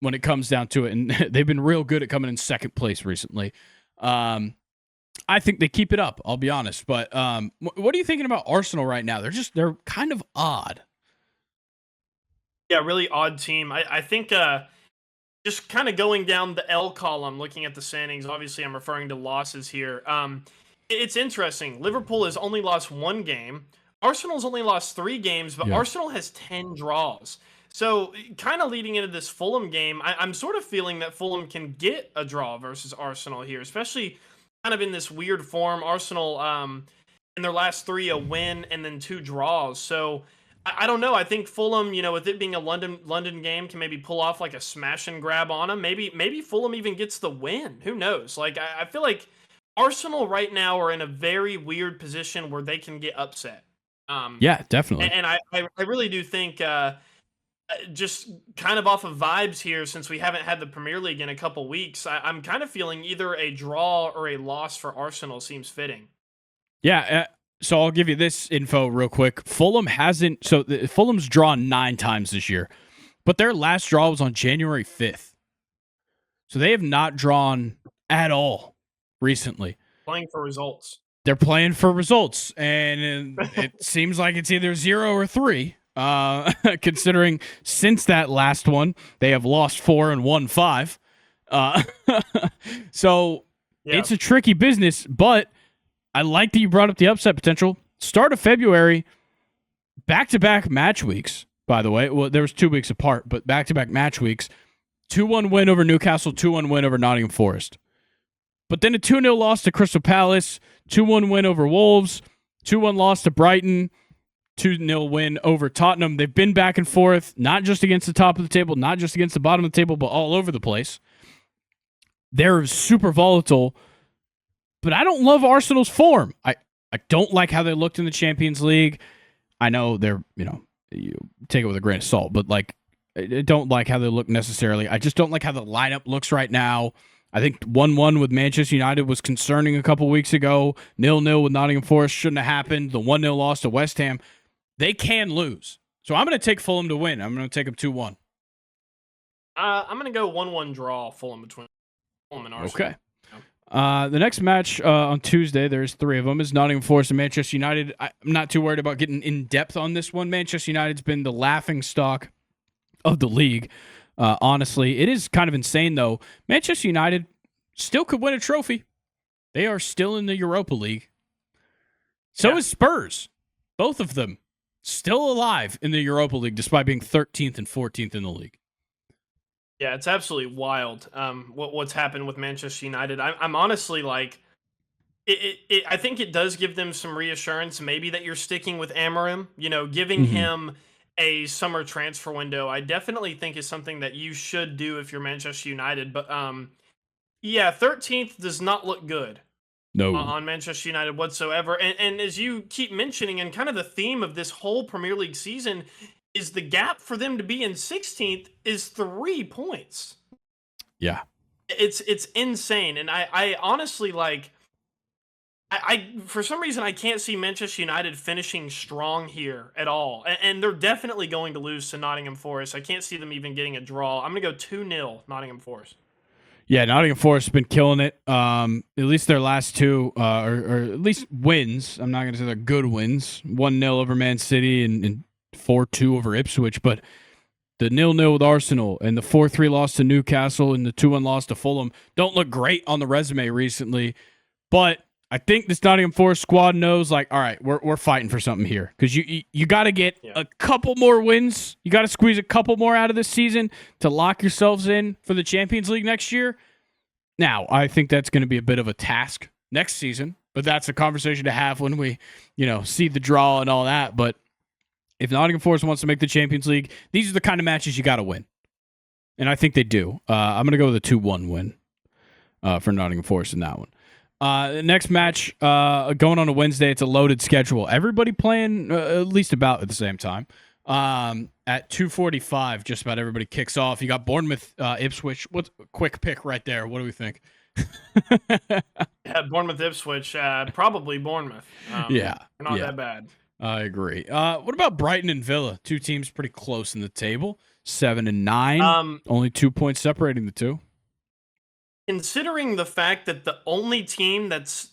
when it comes down to it, and they've been real good at coming in 2nd place recently. I think they keep it up, I'll be honest. But what are you thinking about Arsenal right now? They're kind of odd. Yeah, really odd team. I think just kind of going down the L column, looking at the standings, obviously I'm referring to losses here. It's interesting. Liverpool has only lost 1 game. Arsenal's only lost 3 games, but Arsenal has 10 draws. So kind of leading into this Fulham game, I'm sort of feeling that Fulham can get a draw versus Arsenal here, especially kind of in this weird form. Arsenal, in their last 3, a win and then 2 draws. So I don't know. I think Fulham, with it being a London game, can maybe pull off like a smash and grab on them. Maybe Fulham even gets the win. Who knows? Like I feel like Arsenal right now are in a very weird position where they can get upset. Yeah, definitely. And I really do think just kind of off of vibes here, since we haven't had the Premier League in a couple weeks, I'm kind of feeling either a draw or a loss for Arsenal seems fitting. Yeah, so I'll give you this info real quick. Fulham's drawn 9 times this year, but their last draw was on January 5th. So they have not drawn at all recently. Playing for results. They're playing for results, and it seems like it's either 0 or 3. Considering since that last one, they have lost 4 and won 5. So it's a tricky business, but I like that you brought up the upset potential. Start of February, back-to-back match weeks, by the way. Well, there was 2 weeks apart, but back-to-back match weeks. 2-1 win over Newcastle, 2-1 win over Nottingham Forest. But then a 2-0 loss to Crystal Palace, 2-1 win over Wolves, 2-1 loss to Brighton, 2-0 win over Tottenham. They've been back and forth, not just against the top of the table, not just against the bottom of the table, but all over the place. They're super volatile, but I don't love Arsenal's form. I don't like how they looked in the Champions League. I know they're, you take it with a grain of salt, but like, I don't like how they look necessarily. I just don't like how the lineup looks right now. I think 1-1 with Manchester United was concerning a couple weeks ago. 0-0 with Nottingham Forest shouldn't have happened. The 1-0 loss to West Ham. They can lose. So I'm going to take Fulham to win. I'm going to take them 2-1. I'm going to go 1-1 draw Fulham between Fulham and Arsenal. Okay. The next match on Tuesday, there's 3 of them, is Nottingham Forest and Manchester United. I'm not too worried about getting in depth on this one. Manchester United's been the laughing stock of the league. Honestly, it is kind of insane, though. Manchester United still could win a trophy. They are still in the Europa League. So is Spurs. Both of them still alive in the Europa League, despite being 13th and 14th in the league. Yeah, it's absolutely wild what's happened with Manchester United. I'm honestly like, I think it does give them some reassurance, maybe that you're sticking with Amorim, giving him a summer transfer window. I definitely think is something that you should do if you're Manchester United. But 13th does not look good. No. On Manchester United whatsoever. And as you keep mentioning, and kind of the theme of this whole Premier League season is the gap for them to be in 16th is 3 points. Yeah. It's insane. And I honestly like, I for some reason, I can't see Manchester United finishing strong here at all. And they're definitely going to lose to Nottingham Forest. I can't see them even getting a draw. I'm going to go 2-0 Nottingham Forest. Yeah, Nottingham Forest has been killing it. At least their last 2, or at least wins. I'm not going to say they're good wins. 1-0 over Man City and 4-2 over Ipswich. But the 0-0 with Arsenal and the 4-3 loss to Newcastle and the 2-1 loss to Fulham don't look great on the resume recently. But I think this Nottingham Forest squad knows, like, all right, we're fighting for something here, because you got to get a couple more wins. You got to squeeze a couple more out of this season to lock yourselves in for the Champions League next year. Now, I think that's going to be a bit of a task next season, but that's a conversation to have when we, see the draw and all that. But if Nottingham Forest wants to make the Champions League, these are the kind of matches you got to win, and I think they do. I'm going to go with a 2-1 win for Nottingham Forest in that one. The next match going on a Wednesday. It's a loaded schedule. Everybody playing at least about at the same time. At 2:45, just about everybody kicks off. You got Bournemouth, Ipswich. What's a quick pick right there? What do we think? Yeah, Bournemouth, Ipswich. Probably Bournemouth. Not that bad. I agree. What about Brighton and Villa? 2 teams pretty close in the table. 7 and 9. Only 2 points separating the two. Considering the fact that the only team that's,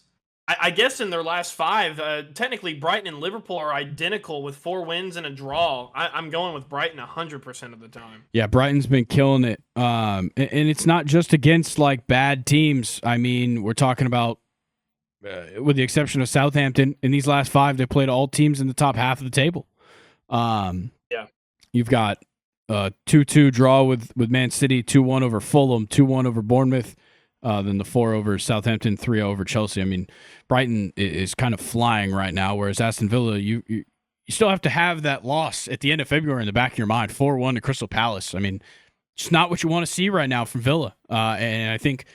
I guess in their last 5, technically Brighton and Liverpool are identical with 4 wins and a draw. I'm going with Brighton 100% of the time. Yeah, Brighton's been killing it. And it's not just against like bad teams. I mean, we're talking about, with the exception of Southampton, in these last 5, they played all teams in the top half of the table. You've got 2-2 draw with Man City, 2-1 over Fulham, 2-1 over Bournemouth. Then the 4 over Southampton, 3 over Chelsea. I mean, Brighton is kind of flying right now, whereas Aston Villa, you still have to have that loss at the end of February in the back of your mind, 4-1 to Crystal Palace. I mean, it's not what you want to see right now from Villa. And I think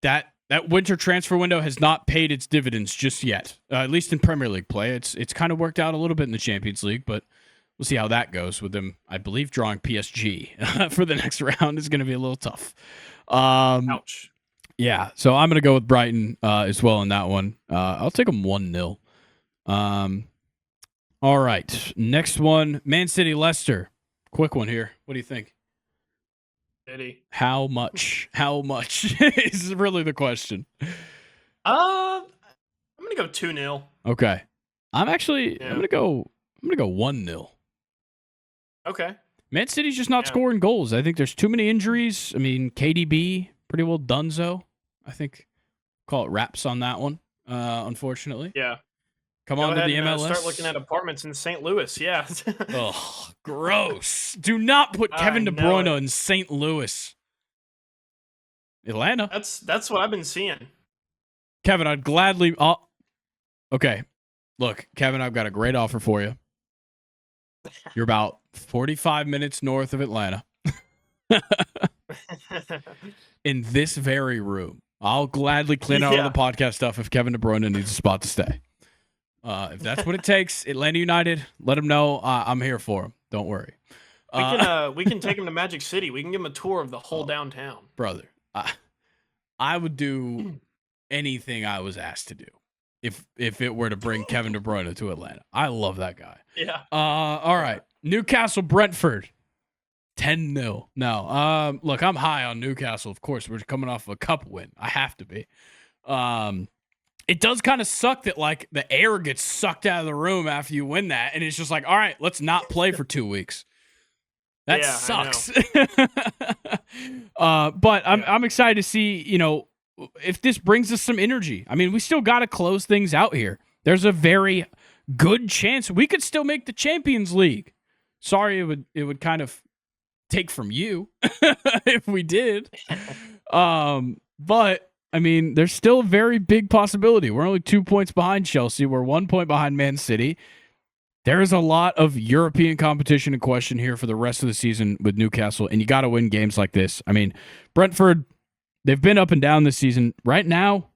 that winter transfer window has not paid its dividends just yet, at least in Premier League play. It's kind of worked out a little bit in the Champions League, but we'll see how that goes with them, I believe, drawing PSG for the next round is going to be a little tough. Ouch. Yeah, so I'm going to go with Brighton as well in that one. I'll take them 1-0. All right, next one, Man City, Leicester. Quick one here. What do you think? City. How much? How much is really the question. I'm going to go 2-0. Okay. I'm going to go 1-0. Okay. Man City's just not scoring goals. I think there's too many injuries. I mean, KDB, pretty well donezo. I think call it wraps on that one, unfortunately. Yeah. Come Go on to ahead the and MLS. start looking at apartments in St. Louis. Yeah. Oh, gross. Do not put Kevin De Bruyne in St. Louis. Atlanta. That's what I've been seeing. Kevin, I'd gladly... okay. Look, Kevin, I've got a great offer for you. You're about 45 minutes north of Atlanta. In this very room. I'll gladly clean out all the podcast stuff if Kevin De Bruyne needs a spot to stay. If that's what it takes, Atlanta United, let them know I'm here for them. Don't worry. We can take him to Magic City. We can give him a tour of the whole downtown. Brother, I would do anything I was asked to do if it were to bring Kevin De Bruyne to Atlanta. I love that guy. Yeah. All right. Newcastle Brentford. 10-0. No. Look, I'm high on Newcastle. Of course, we're coming off of a cup win. I have to be. It does kind of suck that like the air gets sucked out of the room after you win that, and it's just like, all right, let's not play for 2 weeks. That sucks. But I'm excited to see, if this brings us some energy. I mean, we still got to close things out here. There's a very good chance we could still make the Champions League. Sorry, it would kind of take from you if we did. But I mean, there's still a very big possibility. We're only 2 points behind Chelsea. We're 1 point behind Man City. There is a lot of European competition in question here for the rest of the season with Newcastle, and you got to win games like this. I mean, Brentford, they've been up and down this season. Right now,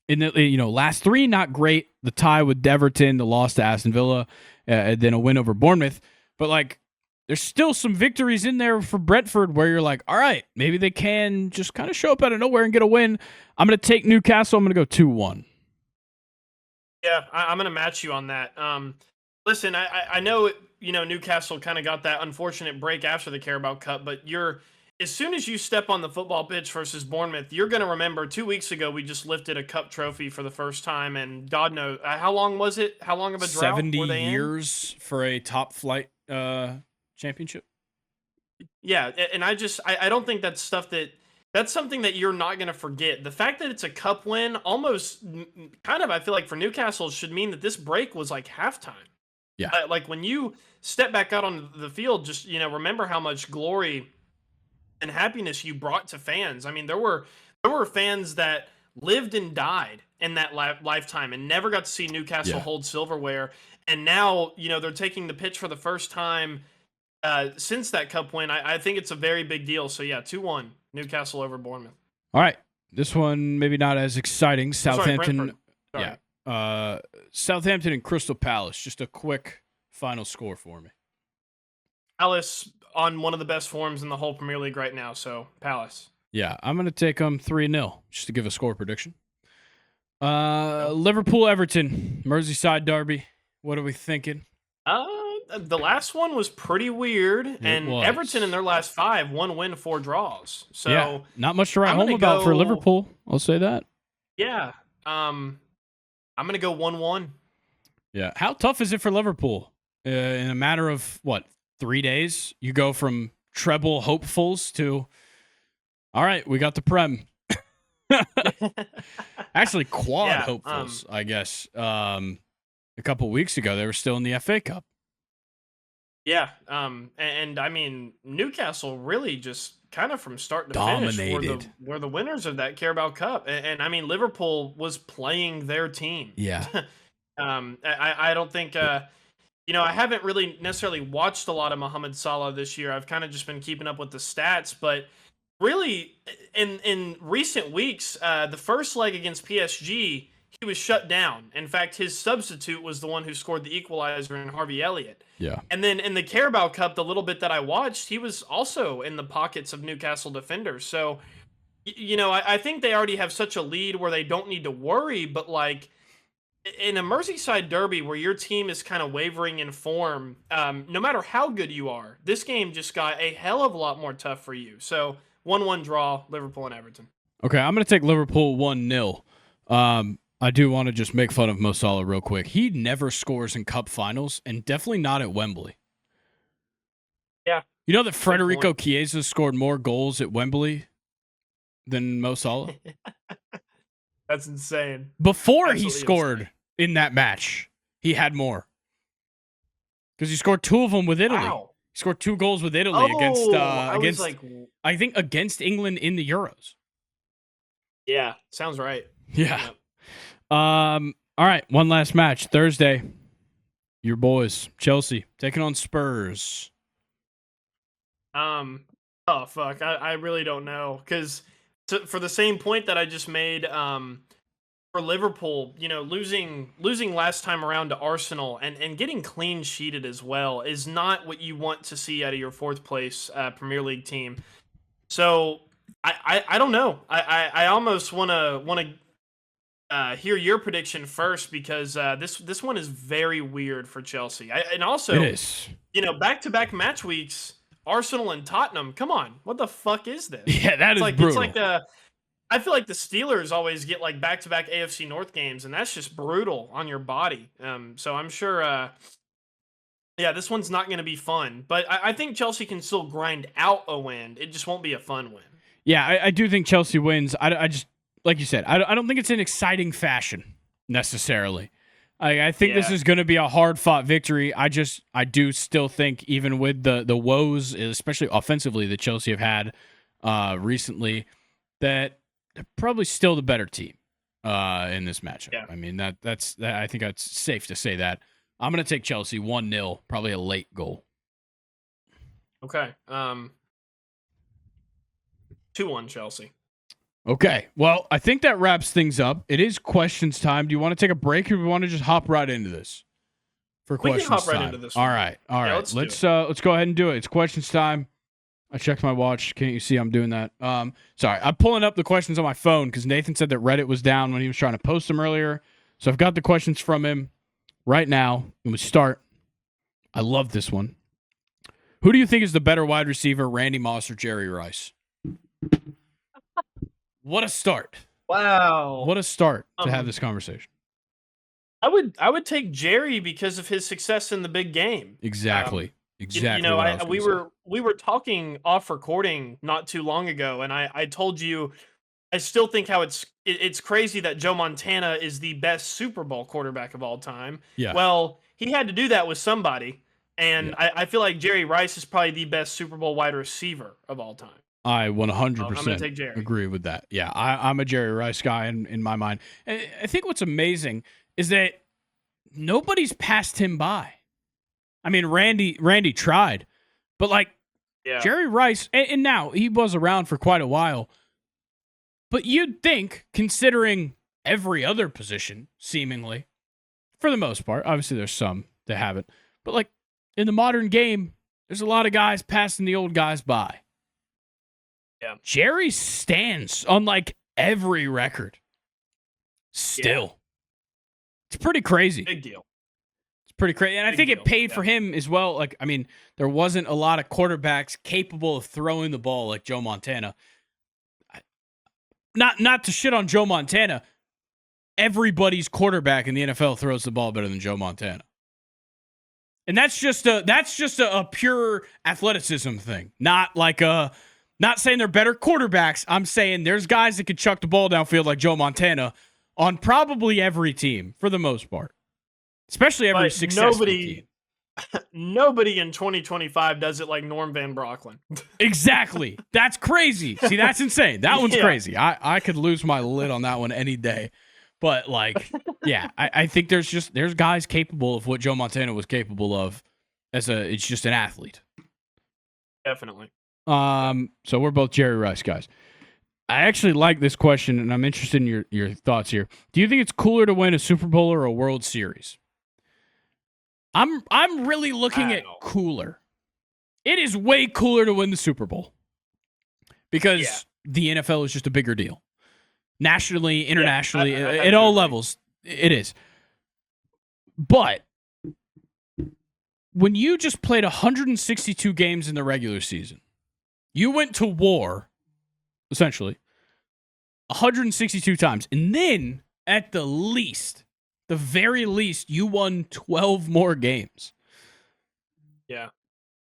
in the last three, not great. The tie with Everton, the loss to Aston Villa, and then a win over Bournemouth. But like, there's still some victories in there for Brentford where you're like, all right, maybe they can just kind of show up out of nowhere and get a win. I'm going to take Newcastle. I'm going to go 2-1. Yeah, I'm going to match you on that. Listen, I know, Newcastle kind of got that unfortunate break after the Carabao Cup, but as soon as you step on the football pitch versus Bournemouth, you're going to remember 2 weeks ago we just lifted a cup trophy for the first time, and God knows, how long was it? How long of a drought 70 were they years for a top flight championship. Yeah, and I don't think that's stuff that's something that you're not going to forget. The fact that it's a cup win almost kind of, I feel like for Newcastle, should mean that this break was like halftime. Yeah. Like when you step back out on the field, just, remember how much glory and happiness you brought to fans. I mean, there were fans that lived and died in that lifetime and never got to see Newcastle hold silverware. And now, they're taking the pitch for the first time since that cup win. I think it's a very big deal. So, yeah, 2-1, Newcastle over Bournemouth. All right. This one, maybe not as exciting. Southampton. Sorry. Southampton and Crystal Palace. Just a quick final score for me. Palace on one of the best forms in the whole Premier League right now. So, Palace. Yeah, I'm going to take them 3-0 just to give a score prediction. Liverpool-Everton, Merseyside derby. What are we thinking? The last one was pretty weird, and Everton in their last 5, 1 win, 4 draws. So yeah, not much to write home about for Liverpool. I'll say that. Yeah, I'm gonna go 1-1. Yeah, how tough is it for Liverpool? In a matter of 3 days, you go from treble hopefuls to, all right, we got the Prem. Actually, quad hopefuls, I guess. A couple weeks ago, they were still in the FA Cup. Yeah, and I mean, Newcastle really just kind of from start to dominated. Finish were the winners of that Carabao Cup, and I mean, Liverpool was playing their team. Yeah. I don't think, I haven't really necessarily watched a lot of Mohamed Salah this year. I've kind of just been keeping up with the stats, but really, in recent weeks, the first leg against PSG, he was shut down. In fact, his substitute was the one who scored the equalizer in Harvey Elliott. Yeah. And then in the Carabao Cup, the little bit that I watched, he was also in the pockets of Newcastle defenders. So, I think they already have such a lead where they don't need to worry. But like in a Merseyside derby where your team is kind of wavering in form, no matter how good you are, this game just got a hell of a lot more tough for you. So 1-1 draw, Liverpool and Everton. Okay, I'm going to take Liverpool 1-0. I do want to just make fun of Mo Salah real quick. He never scores in cup finals, and definitely not at Wembley. Yeah. You know that Federico Chiesa scored more goals at Wembley than Mo Salah? That's insane. Before he scored in that match. He had more. Because he scored 2 of them with Italy. Wow. He scored 2 goals with Italy against England in the Euros. Yeah, sounds right. Yeah. All right, one last match. Thursday. Your boys, Chelsea, taking on Spurs. Oh fuck. I really don't know. Because for the same point that I just made, for Liverpool, losing last time around to Arsenal and getting clean sheeted as well is not what you want to see out of your 4th place Premier League team. So I don't know. I almost want to hear your prediction first, because this one is very weird for Chelsea. And also, it is. Back-to-back match weeks, Arsenal and Tottenham. Come on, what the fuck is this? Yeah, that is brutal. It's like I feel like the Steelers always get like back-to-back AFC North games, and that's just brutal on your body. So I'm sure. This one's not going to be fun, but I think Chelsea can still grind out a win. It just won't be a fun win. Yeah, I do think Chelsea wins. I just, like you said, I don't think it's an exciting fashion necessarily. I think this is going to be a hard-fought victory. I do still think, even with the woes, especially offensively, that Chelsea have had recently, that they're probably still the better team in this matchup. Yeah. I mean, that's I think that's safe to say that. I'm going to take Chelsea 1-0, probably a late goal. Okay. 2-1 Chelsea. Okay. Well, I think that wraps things up. It is questions time. Do you want to take a break, or do we want to just hop right into this? For questions we can hop right time. Into this All one. right. All right. Let's go ahead and do it. It's questions time. I checked my watch. Can't you see I'm doing that? Sorry. I'm pulling up the questions on my phone because Nathan said that Reddit was down when he was trying to post them earlier. So I've got the questions from him right now. And we start. I love this one. Who do you think is the better wide receiver, Randy Moss or Jerry Rice? What a start. Wow. What a start to have this conversation. I would take Jerry because of his success in the big game. Exactly. Exactly. We were talking off recording not too long ago, and I told you I still think how it's crazy that Joe Montana is the best Super Bowl quarterback of all time. Yeah. Well, he had to do that with somebody, and I feel like Jerry Rice is probably the best Super Bowl wide receiver of all time. I 100% I'm gonna take Jerry. agree with that. Yeah, I'm a Jerry Rice guy in my mind. And I think what's amazing is that nobody's passed him by. I mean, Randy tried, but Jerry Rice, and now he was around for quite a while, but you'd think, considering every other position, seemingly, for the most part, obviously there's some that haven't, but in the modern game, there's a lot of guys passing the old guys by. Yeah. Jerry stands on every record. Still. Yeah. It's pretty crazy. Big deal. It's pretty crazy. And I think it paid for him as well. There wasn't a lot of quarterbacks capable of throwing the ball like Joe Montana. Not to shit on Joe Montana. Everybody's quarterback in the NFL throws the ball better than Joe Montana. And that's just a pure athleticism thing. Not saying they're better quarterbacks. I'm saying there's guys that could chuck the ball downfield like Joe Montana on probably every team for the most part, especially every successful team. Nobody in 2025 does it like Norm Van Brocklin. Exactly. That's crazy. See, that's insane. That one's crazy. I could lose my lid on that one any day. But I think there's guys capable of what Joe Montana was capable of it's just an athlete. Definitely. So we're both Jerry Rice guys. I actually like this question, and I'm interested in your thoughts here. Do you think it's cooler to win a Super Bowl or a World Series? I'm really looking at cooler. It is way cooler to win the Super Bowl because the NFL is just a bigger deal. Nationally, internationally, at all levels, it is. But when you just played 162 games in the regular season, you went to war, essentially, 162 times. And then, at the very least, you won 12 more games. Yeah.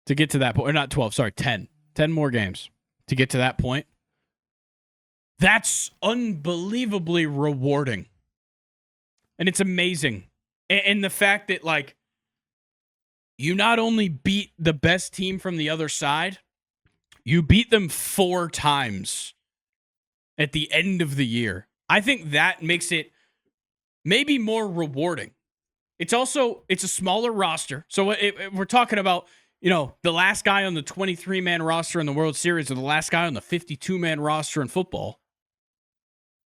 To get to that point. Or not 12, sorry, 10. 10 more games to get to that point. That's unbelievably rewarding. And it's amazing. And the fact that, like, you not only beat the best team from the other side, you beat them 4 times at the end of the year. I think that makes it maybe more rewarding. It's a smaller roster. So we're talking about, the last guy on the 23-man roster in the World Series or the last guy on the 52-man roster in football.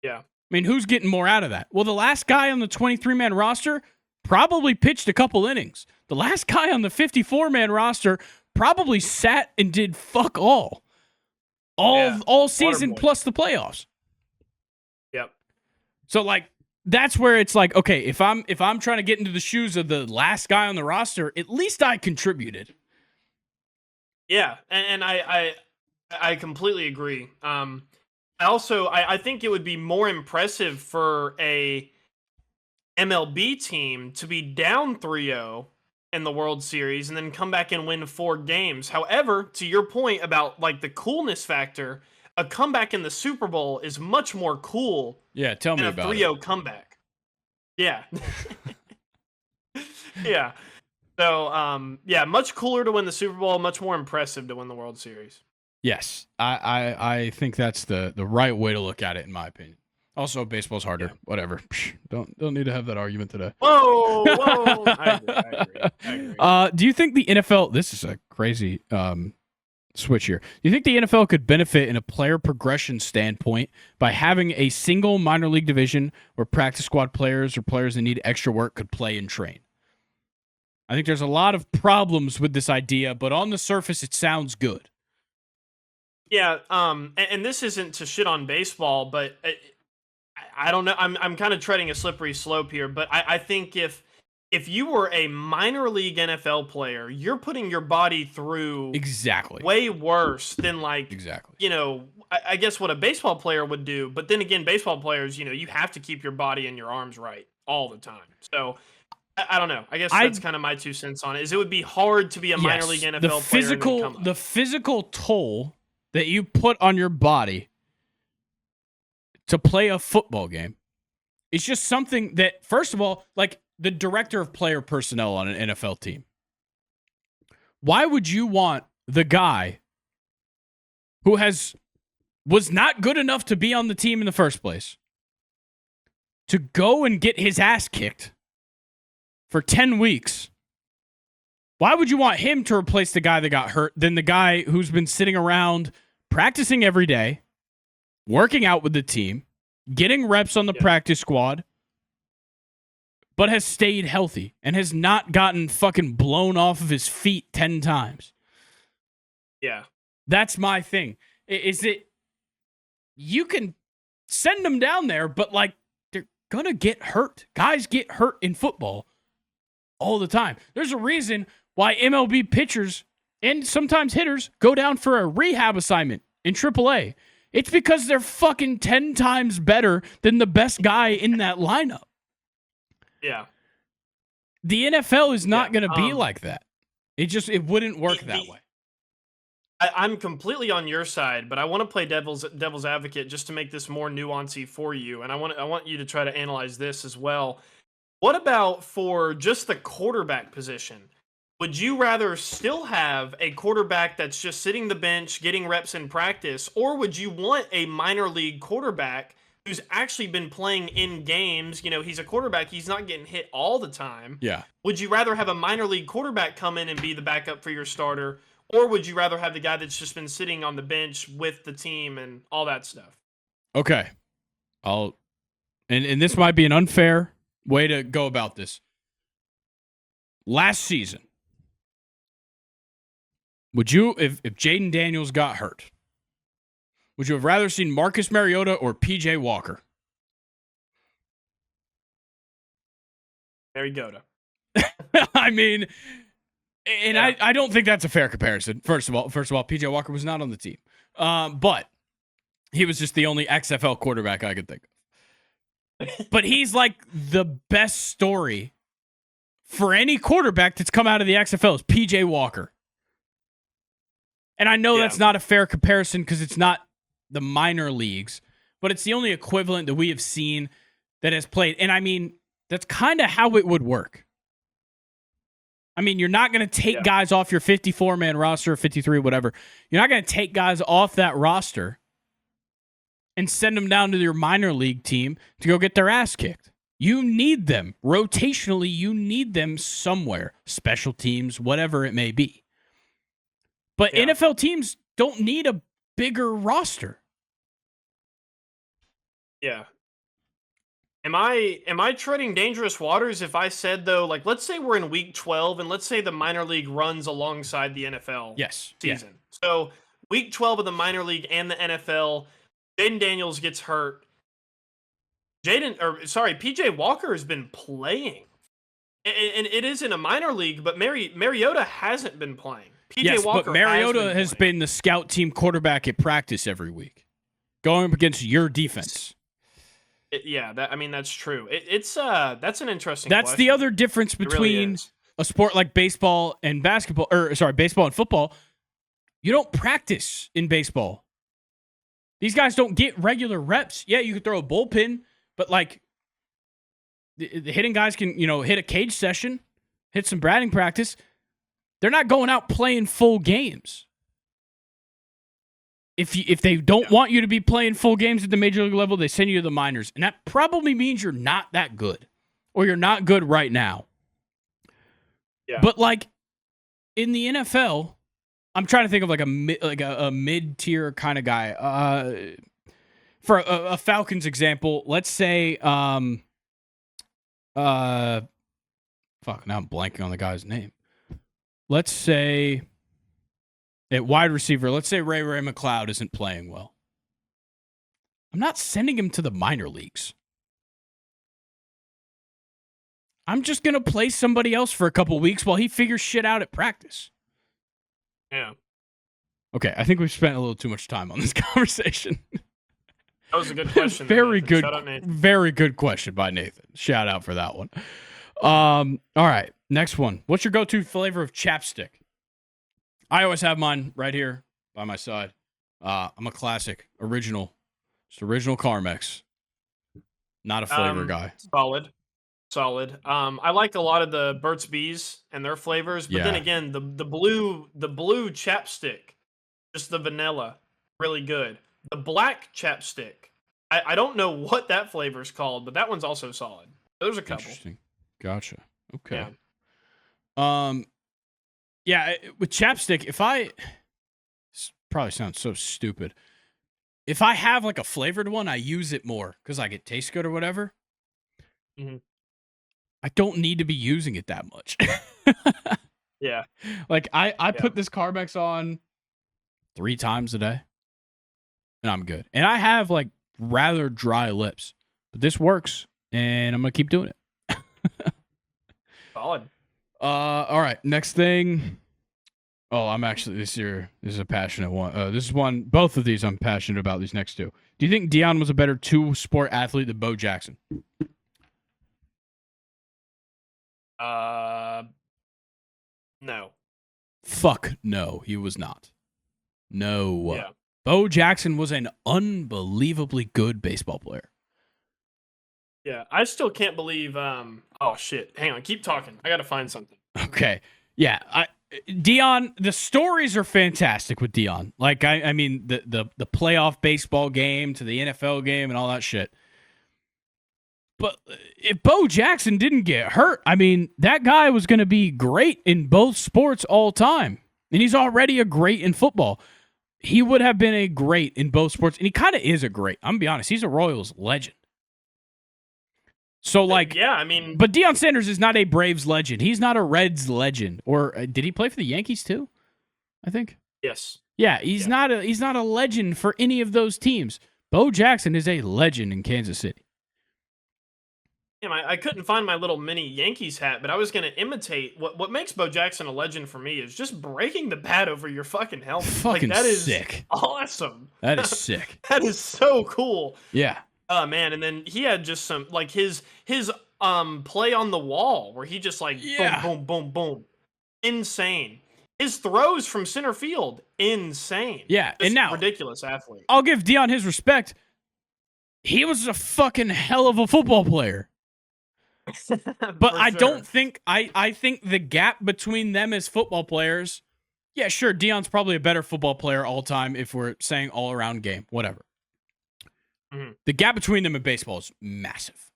Yeah. I mean, who's getting more out of that? Well, the last guy on the 23-man roster probably pitched a couple innings. The last guy on the 54-man roster probably sat and did fuck all season plus the playoffs. Yep. So, like, that's where it's like, okay, if I'm trying to get into the shoes of the last guy on the roster, at least I contributed. Yeah, and I completely agree. I think it would be more impressive for a MLB team to be down 3-0 in the World Series and then come back and win 4 games. However, to your point about, like, the coolness factor, a comeback in the Super Bowl is much more cool. Yeah, tell me about a 3-0 comeback. Yeah. Yeah. So, much cooler to win the Super Bowl, much more impressive to win the World Series. Yes, I think that's the right way to look at it, in my opinion. Also, baseball's harder. Yeah. Whatever. Don't need to have that argument today. Whoa. I agree. Do you think the NFL? This is a crazy switch here. Do you think the NFL could benefit in a player progression standpoint by having a single minor league division where practice squad players or players that need extra work could play and train? I think there's a lot of problems with this idea, but on the surface, it sounds good. Yeah, and this isn't to shit on baseball, but I don't know. I'm kind of treading a slippery slope here, but I think if you were a minor league NFL player, you're putting your body through exactly way worse than, like, exactly. I guess what a baseball player would do. But then again, baseball players, you have to keep your body and your arms right all the time. So I don't know. I guess that's kind of my 2 cents on it. Is it would be hard to be a minor league NFL player. The physical toll that you put on your body to play a football game is just something that, first of all, like the director of player personnel on an NFL team, why would you want the guy who was not good enough to be on the team in the first place to go and get his ass kicked for 10 weeks? Why would you want him to replace the guy that got hurt than the guy who's been sitting around practicing every day, working out with the team, getting reps on the practice squad, but has stayed healthy and has not gotten fucking blown off of his feet 10 times? Yeah. That's my thing. Is it you can send them down there, but, like, they're going to get hurt. Guys get hurt in football all the time. There's a reason why MLB pitchers and sometimes hitters go down for a rehab assignment in AAA. It's because they're fucking 10 times better than the best guy in that lineup. Yeah. The NFL is not going to be like that. It wouldn't work that way. I'm completely on your side, but I want to play devil's advocate just to make this more nuancy for you, and I want you to try to analyze this as well. What about for just the quarterback position? Would you rather still have a quarterback that's just sitting the bench, getting reps in practice, or would you want a minor league quarterback who's actually been playing in games? He's a quarterback. He's not getting hit all the time. Yeah. Would you rather have a minor league quarterback come in and be the backup for your starter, or would you rather have the guy that's just been sitting on the bench with the team and all that stuff? Okay. And this might be an unfair way to go about this. Last season, would you, if Jaden Daniels got hurt, would you have rather seen Marcus Mariota or PJ Walker? Mariota. I mean, and yeah. I don't think that's a fair comparison. First of all, PJ Walker was not on the team. But he was just the only XFL quarterback I could think of. But he's like the best story for any quarterback that's come out of the XFL is PJ Walker. And I know that's not a fair comparison because it's not the minor leagues, but it's the only equivalent that we have seen that has played. And I mean, That's kind of how it would work. I mean, you're not going to take guys off your 54-man roster, 53, whatever. You're not going to take guys off that roster and send them down to your minor league team to go get their ass kicked. You need them. Rotationally, you need them somewhere. Special teams, whatever it may be. But NFL teams don't need a bigger roster. Yeah. Am I treading dangerous waters if I said, though, like, let's say we're in week 12 and let's say the minor league runs alongside the NFL season. Yeah. So week 12 of the minor league and the NFL, Jaden Daniels gets hurt. PJ Walker has been playing. And it is in a minor league, but Mariota hasn't been playing. PJ Walker but Mariota has been the scout team quarterback at practice every week, going up against your defense. That's true. That's an interesting That's question. the other difference between a sport like baseball and basketball, baseball and football. You don't practice in baseball. These guys don't get regular reps. Yeah, you could throw a bullpen, but like the hitting guys can, hit a cage session, hit some batting practice. They're not going out playing full games. If they don't want you to be playing full games at the major league level, they send you to the minors. And that probably means you're not that good. Or you're not good right now. Yeah. But like in the NFL, I'm trying to think of like a mid-tier kind of guy. For a Falcons example, let's say now I'm blanking on the guy's name. Let's say at wide receiver, let's say Ray McLeod isn't playing well. I'm not sending him to the minor leagues. I'm just going to play somebody else for a couple weeks while he figures shit out at practice. Yeah. Okay, I think we've spent a little too much time on this conversation. That was a good question. Very good question by Nathan. Shout out for that one. All right, next one. What's your go-to flavor of chapstick? I always have mine right here by my side. I'm a classic, original Carmex. Not a flavor guy. Solid. I like a lot of the Burt's Bees and their flavors, but then again, the blue chapstick, just the vanilla, really good. The black chapstick, I don't know what that flavor's called, but that one's also solid. There's a couple. Interesting. Gotcha. Okay. Yeah. With chapstick, this probably sounds so stupid. If I have like a flavored one, I use it more because like it tastes good or whatever. Mm-hmm. I don't need to be using it that much. Yeah. Like I put this Carmex on 3 times a day and I'm good. And I have like rather dry lips, but this works and I'm going to keep doing it. Solid. All right. Next thing. Oh, I'm actually this is a passionate one. This is one. Both of these I'm passionate about. These next two. Do you think Deion was a better 2-sport athlete than Bo Jackson? No. Fuck no, he was not. No. Yeah. Bo Jackson was an unbelievably good baseball player. Yeah, I still can't believe. Oh shit! Hang on, keep talking. I gotta find something. Okay. Yeah, Deion. The stories are fantastic with Deion. Like I mean, the playoff baseball game to the NFL game and all that shit. But if Bo Jackson didn't get hurt, I mean, that guy was going to be great in both sports all time, and he's already a great in football. He would have been a great in both sports, and he kind of is a great. I'm gonna be honest, he's a Royals legend. So, like, yeah, I mean, but Deion Sanders is not a Braves legend. He's not a Reds legend. Or did he play for the Yankees too? I think. Yes. Yeah, he's not a legend for any of those teams. Bo Jackson is a legend in Kansas City. Yeah, I couldn't find my little mini Yankees hat, but I was going to imitate what makes Bo Jackson a legend for me is just breaking the bat over your fucking helmet. Fucking like, that is sick. Awesome. That is sick. That is so cool. Yeah. Oh man, and then he had just some like his play on the wall where he just like boom boom boom boom, insane. His throws from center field, insane. Yeah, just and now ridiculous athlete. I'll give Deion his respect. He was a fucking hell of a football player. But For I sure. don't think I think the gap between them as football players, yeah, sure, Deion's probably a better football player all time if we're saying all around game, whatever. Mhm. The gap between them in baseball is massive.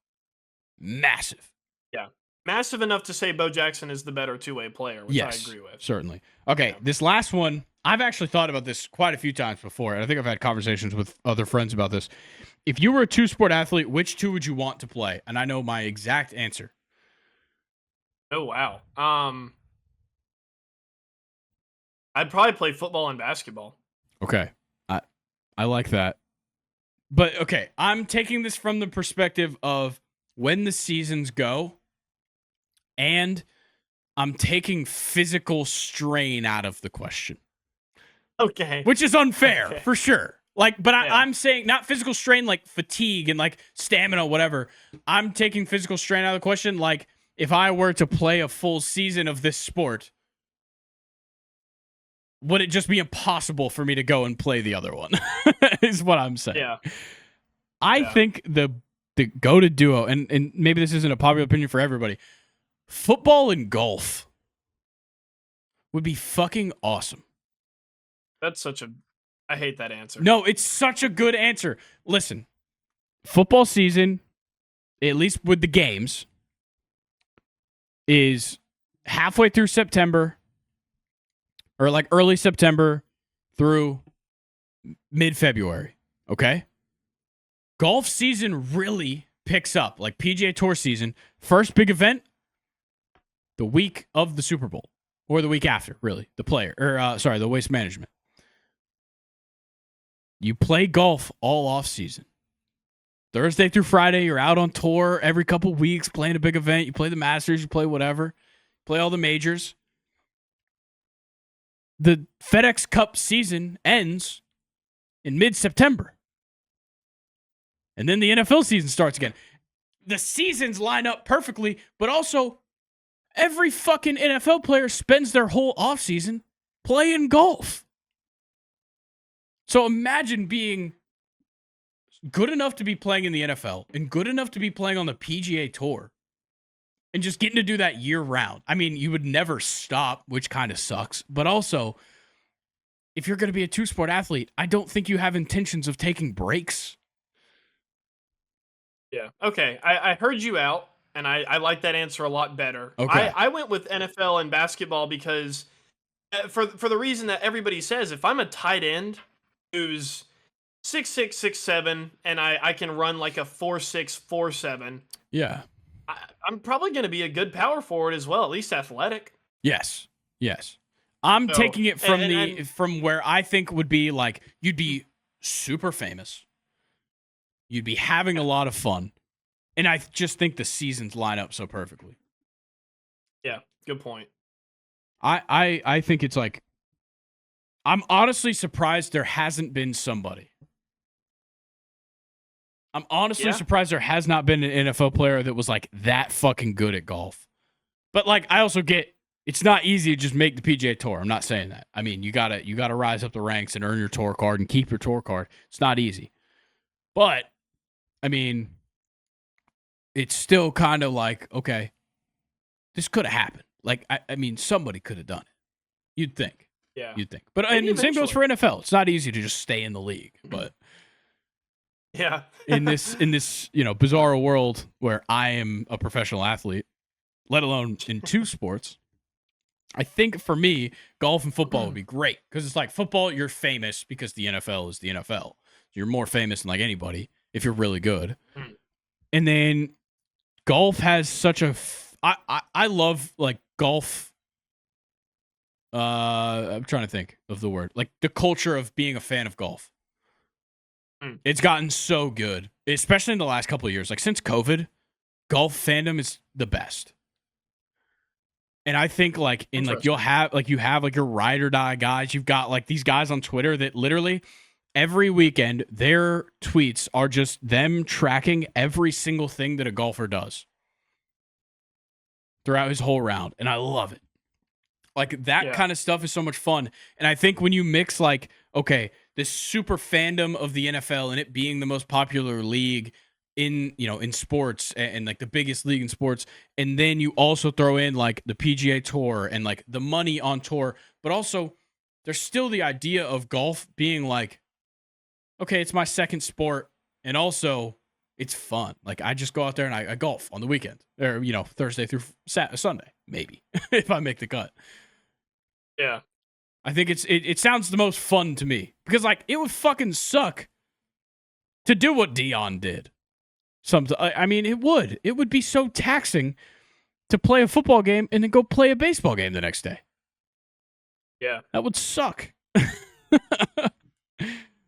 Massive. Yeah. Massive enough to say Bo Jackson is the better two-way player, which I agree with. Certainly. Okay, Yeah. this last one, I've actually thought about this quite a few times before, and I think I've had conversations with other friends about this. If you were a two-sport athlete, which two would you want to play? And I know my exact answer. Oh wow. I'd probably play football and basketball. Okay. I like that. But okay, I'm taking this from the perspective of when the seasons go, and I'm taking physical strain out of the question. Okay. Which is unfair, Okay. for sure. Like, but Yeah. I'm saying not physical strain like fatigue and like stamina, whatever. I'm taking physical strain out of the question. Like, if I were to play a full season of this sport, would it just be impossible for me to go and play the other one? Is what I'm saying. Yeah. I Yeah. think the go-to duo, and maybe this isn't a popular opinion for everybody, football and golf would be fucking awesome. That's such a I hate that answer. No, it's such a good answer. Listen, football season, at least with the games, is halfway through September, or like early September through mid-February, okay? Golf season really picks up, like PGA Tour season. First big event, the week of the Super Bowl, or the week after, really, the Waste Management. You play golf all off season. Thursday through Friday, you're out on tour every couple weeks, playing a big event. You play the Masters, you play whatever, play all the majors. The FedEx Cup season ends in mid-September. And then the NFL season starts again. The seasons line up perfectly, but also every fucking NFL player spends their whole offseason playing golf. So imagine being good enough to be playing in the NFL and good enough to be playing on the PGA Tour and just getting to do that year round. I mean, you would never stop, which kind of sucks. But also, if you're going to be a two-sport athlete, I don't think you have intentions of taking breaks. Yeah. Okay. I heard you out, and I like that answer a lot better. Okay. I went with NFL and basketball because for the reason that everybody says, if I'm a tight end who's 6'6", 6'7", and I can run like a 4'6", 4'7", Yeah. I'm probably going to be a good power forward as well, at least athletic. Yes. I'm So, taking it from and from where I think would be like you'd be super famous. You'd be having a lot of fun. And I just think the seasons line up so perfectly. yeah, good point. I think it's like I'm honestly surprised there hasn't been somebody. I'm honestly surprised there has not been an NFL player that was like that fucking good at golf. But like I also get it's not easy to just make the PGA Tour. I'm not saying that. I mean, you gotta rise up the ranks and earn your tour card and keep your tour card. It's not easy. But I mean, it's still kind of like, okay, this could have happened. Like, I mean, somebody could have done it. You'd think. Yeah. You'd think. But Maybe and same goes for NFL. It's not easy to just stay in the league. But Yeah. in this bizarre world where I am a professional athlete, let alone in two sports, I think for me, golf and football would be great. Because it's like football, you're famous because the NFL is the NFL. You're more famous than like anybody if you're really good. And then golf has such a I love like golf. I'm trying to think of the word, like the culture of being a fan of golf. It's gotten so good, especially in the last couple of years. Like since COVID, golf fandom is the best. And I think like in like you have like your ride or die guys. You've got like these guys on Twitter that literally every weekend their tweets are just them tracking every single thing that a golfer does throughout his whole round. And I love it. Like that kind of stuff is so much fun. And I think when you mix like, okay, this super fandom of the NFL and it being the most popular league in sports and like the biggest league in sports, and then you also throw in like the PGA Tour and like the money on tour, but also there's still the idea of golf being like, okay, it's my second sport, and also it's fun. Like I just go out there and I golf on the weekend, or Thursday through Sunday, maybe if I make the cut. Yeah, I think it sounds the most fun to me because like it would fucking suck to do what Dion did. I mean, it would be so taxing to play a football game and then go play a baseball game the next day. Yeah, that would suck.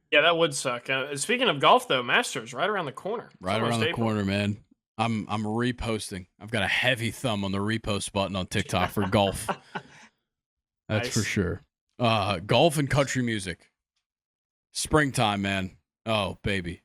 Yeah, that would suck. Speaking of golf, though, Masters right around the corner. Right around the corner, man. I'm reposting. I've got a heavy thumb on the repost button on TikTok for golf. That's Nice. for sure. Golf and country music. Springtime, man. Oh, baby.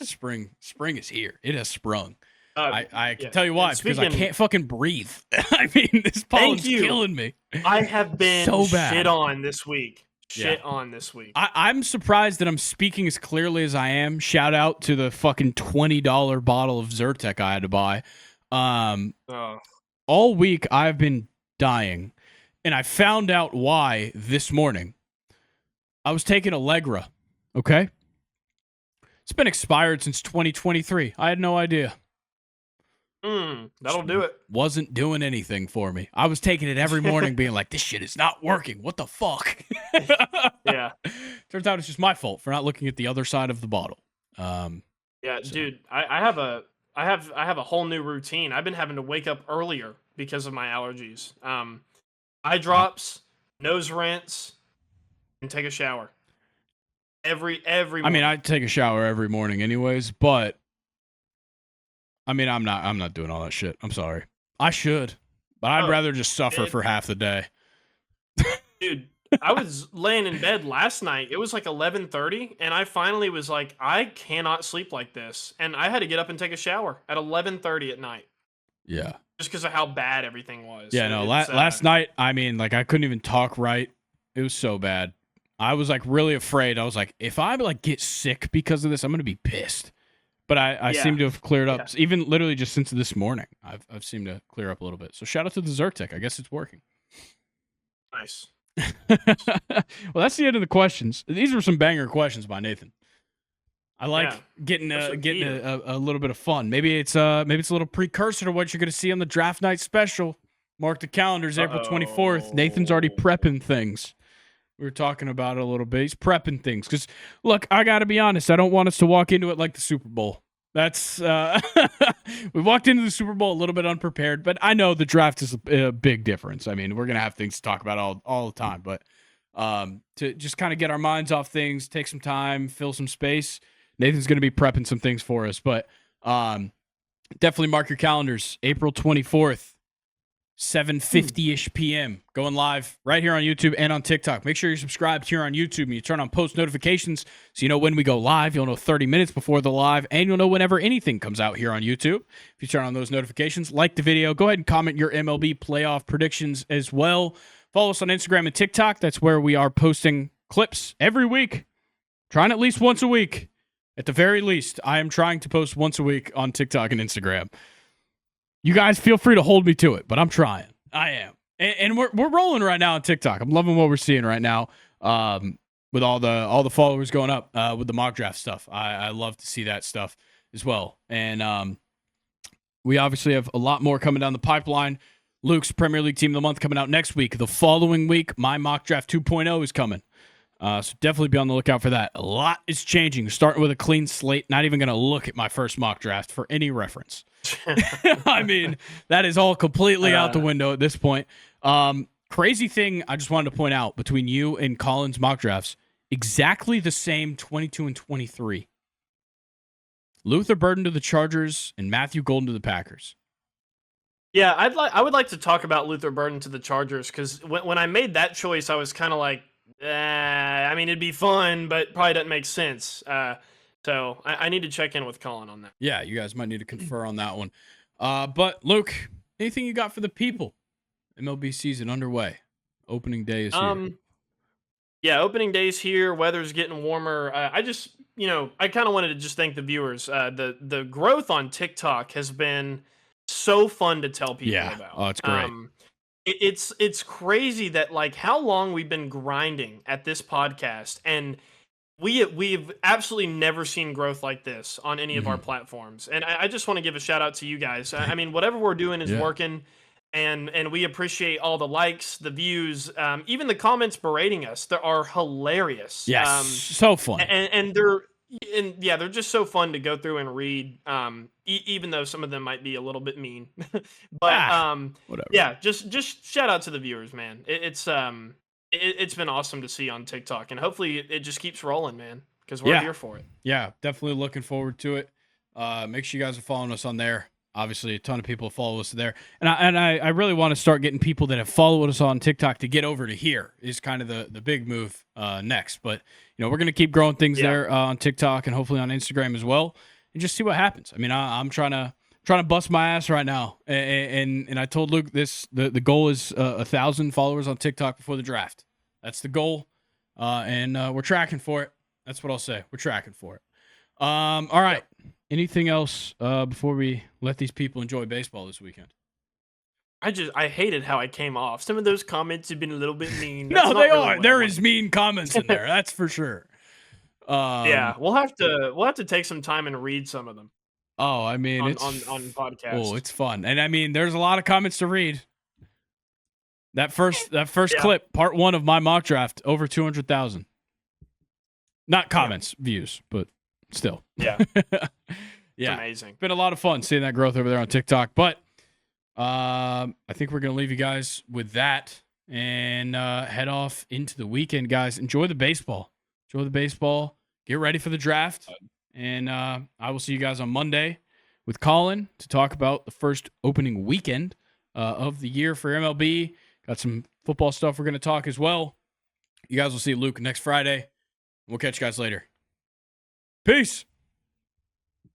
Spring is here. It has sprung. I can tell you why, because I can't fucking breathe. I mean, this pollen's killing me. I have been so bad. shit on this week. I'm surprised that I'm speaking as clearly as I am. Shout out to the fucking $20 bottle of Zyrtec I had to buy. All week I've been dying, and I found out why this morning. I was taking Allegra, okay? It's been expired since 2023. I had no idea. That'll do it. Wasn't doing anything for me. I was taking it every morning being like, this shit is not working. What the fuck? Yeah. Turns out it's just my fault for not looking at the other side of the bottle. Dude, I have a whole new routine. I've been having to wake up earlier because of my allergies. Eye drops, nose rinse, and take a shower. Every morning. I mean, I take a shower every morning anyways, but I mean, I'm not doing all that shit. I'm sorry. I should, but I'd rather just suffer for half the day. Dude, I was laying in bed last night. It was like 11:30, and I finally was like, I cannot sleep like this. And I had to get up and take a shower at 11:30 at night. Yeah. Just because of how bad everything was. Yeah, no, last night, I mean, like, I couldn't even talk right. It was so bad. I was, like, really afraid. I was like, if I, like, get sick because of this, I'm going to be pissed. But I seem to have cleared up. Yeah. Even literally just since this morning, I've seemed to clear up a little bit. So shout out to the Zyrtec. I guess it's working. Nice. Well, that's the end of the questions. These were some banger questions by Nathan. I like getting a little bit of fun. Maybe it's a little precursor to what you're going to see on the draft night special. Mark the calendars, April 24th. Nathan's already prepping things. We were talking about it a little bit. He's prepping things. Because, look, I got to be honest. I don't want us to walk into it like the Super Bowl. That's we walked into the Super Bowl a little bit unprepared, but I know the draft is a big difference. I mean, we're going to have things to talk about all the time. But to just kind of get our minds off things, take some time, fill some space, Nathan's going to be prepping some things for us. But definitely mark your calendars. April 24th. 7:50-ish p.m. going live right here on YouTube and on TikTok. Make sure you're subscribed here on YouTube and you turn on post notifications so you know when we go live. You'll know 30 minutes before the live, and you'll know whenever anything comes out here on YouTube. If you turn on those notifications, like the video, go ahead and comment your MLB playoff predictions as well. Follow us on Instagram and TikTok. That's where we are posting clips every week. Trying at least once a week. At the very least, I am trying to post once a week on TikTok and Instagram. You guys feel free to hold me to it, but I'm trying. I am. And we're rolling right now on TikTok. I'm loving what we're seeing right now with all the followers going up with the mock draft stuff. I love to see that stuff as well. And we obviously have a lot more coming down the pipeline. Luke's Premier League Team of the Month coming out next week. The following week, my mock draft 2.0 is coming. So definitely be on the lookout for that. A lot is changing. Starting with a clean slate. Not even going to look at my first mock draft for any reference. I mean, that is all completely out the window at this point. Crazy thing I just wanted to point out between you and Colin's mock drafts, exactly the same 22 and 23. Luther Burden to the Chargers and Matthew Golden to the Packers. Yeah, I would like to talk about Luther Burden to the Chargers because when I made that choice, I was kind of like, I mean, it'd be fun, but probably doesn't make sense. So I need to check in with Colin on that. Yeah, you guys might need to confer on that one. But Luke, anything you got for the people? MLB season underway. Opening day is here. Yeah, opening day's here. Weather's getting warmer. I kind of wanted to just thank the viewers. The growth on TikTok has been so fun to tell people Yeah. about. Oh, it's great. It's crazy that like how long we've been grinding at this podcast, and we've absolutely never seen growth like this on any of our platforms. And I just want to give a shout out to you guys. I mean, whatever we're doing is working, and we appreciate all the likes, the views, even the comments berating us. They are hilarious. Yes, so fun. And they're just so fun to go through and read. Even though some of them might be a little bit mean, but whatever. Yeah, just shout out to the viewers, man. It's been awesome to see on TikTok, and hopefully it just keeps rolling, man, because we're here for it. Yeah, definitely looking forward to it. Make sure you guys are following us on there. Obviously, a ton of people follow us there, and I really want to start getting people that have followed us on TikTok to get over to here. Is kind of the big move next. But we're gonna keep growing things there on TikTok and hopefully on Instagram as well, and just see what happens. I mean, I'm trying to bust my ass right now, and I told Luke the goal is 1,000 followers on TikTok before the draft. That's the goal, and we're tracking for it. That's what I'll say. We're tracking for it. All right. Anything else before we let these people enjoy baseball this weekend? I hated how I came off. Some of those comments have been a little bit mean. No, they are. There is mean comments in there. That's for sure. Yeah, we'll have to take some time and read some of them. Oh, I mean, on podcasts. Oh, it's fun, and I mean, there's a lot of comments to read. That first clip, part 1 of my mock draft, over 200,000. Not comments, views, but still. Yeah. Yeah. Amazing. Been a lot of fun seeing that growth over there on TikTok. But I think we're going to leave you guys with that and head off into the weekend, guys. Enjoy the baseball. Get ready for the draft. And I will see you guys on Monday with Colin to talk about the first opening weekend of the year for MLB. Got some football stuff we're going to talk as well. You guys will see Luke next Friday. We'll catch you guys later. Peace.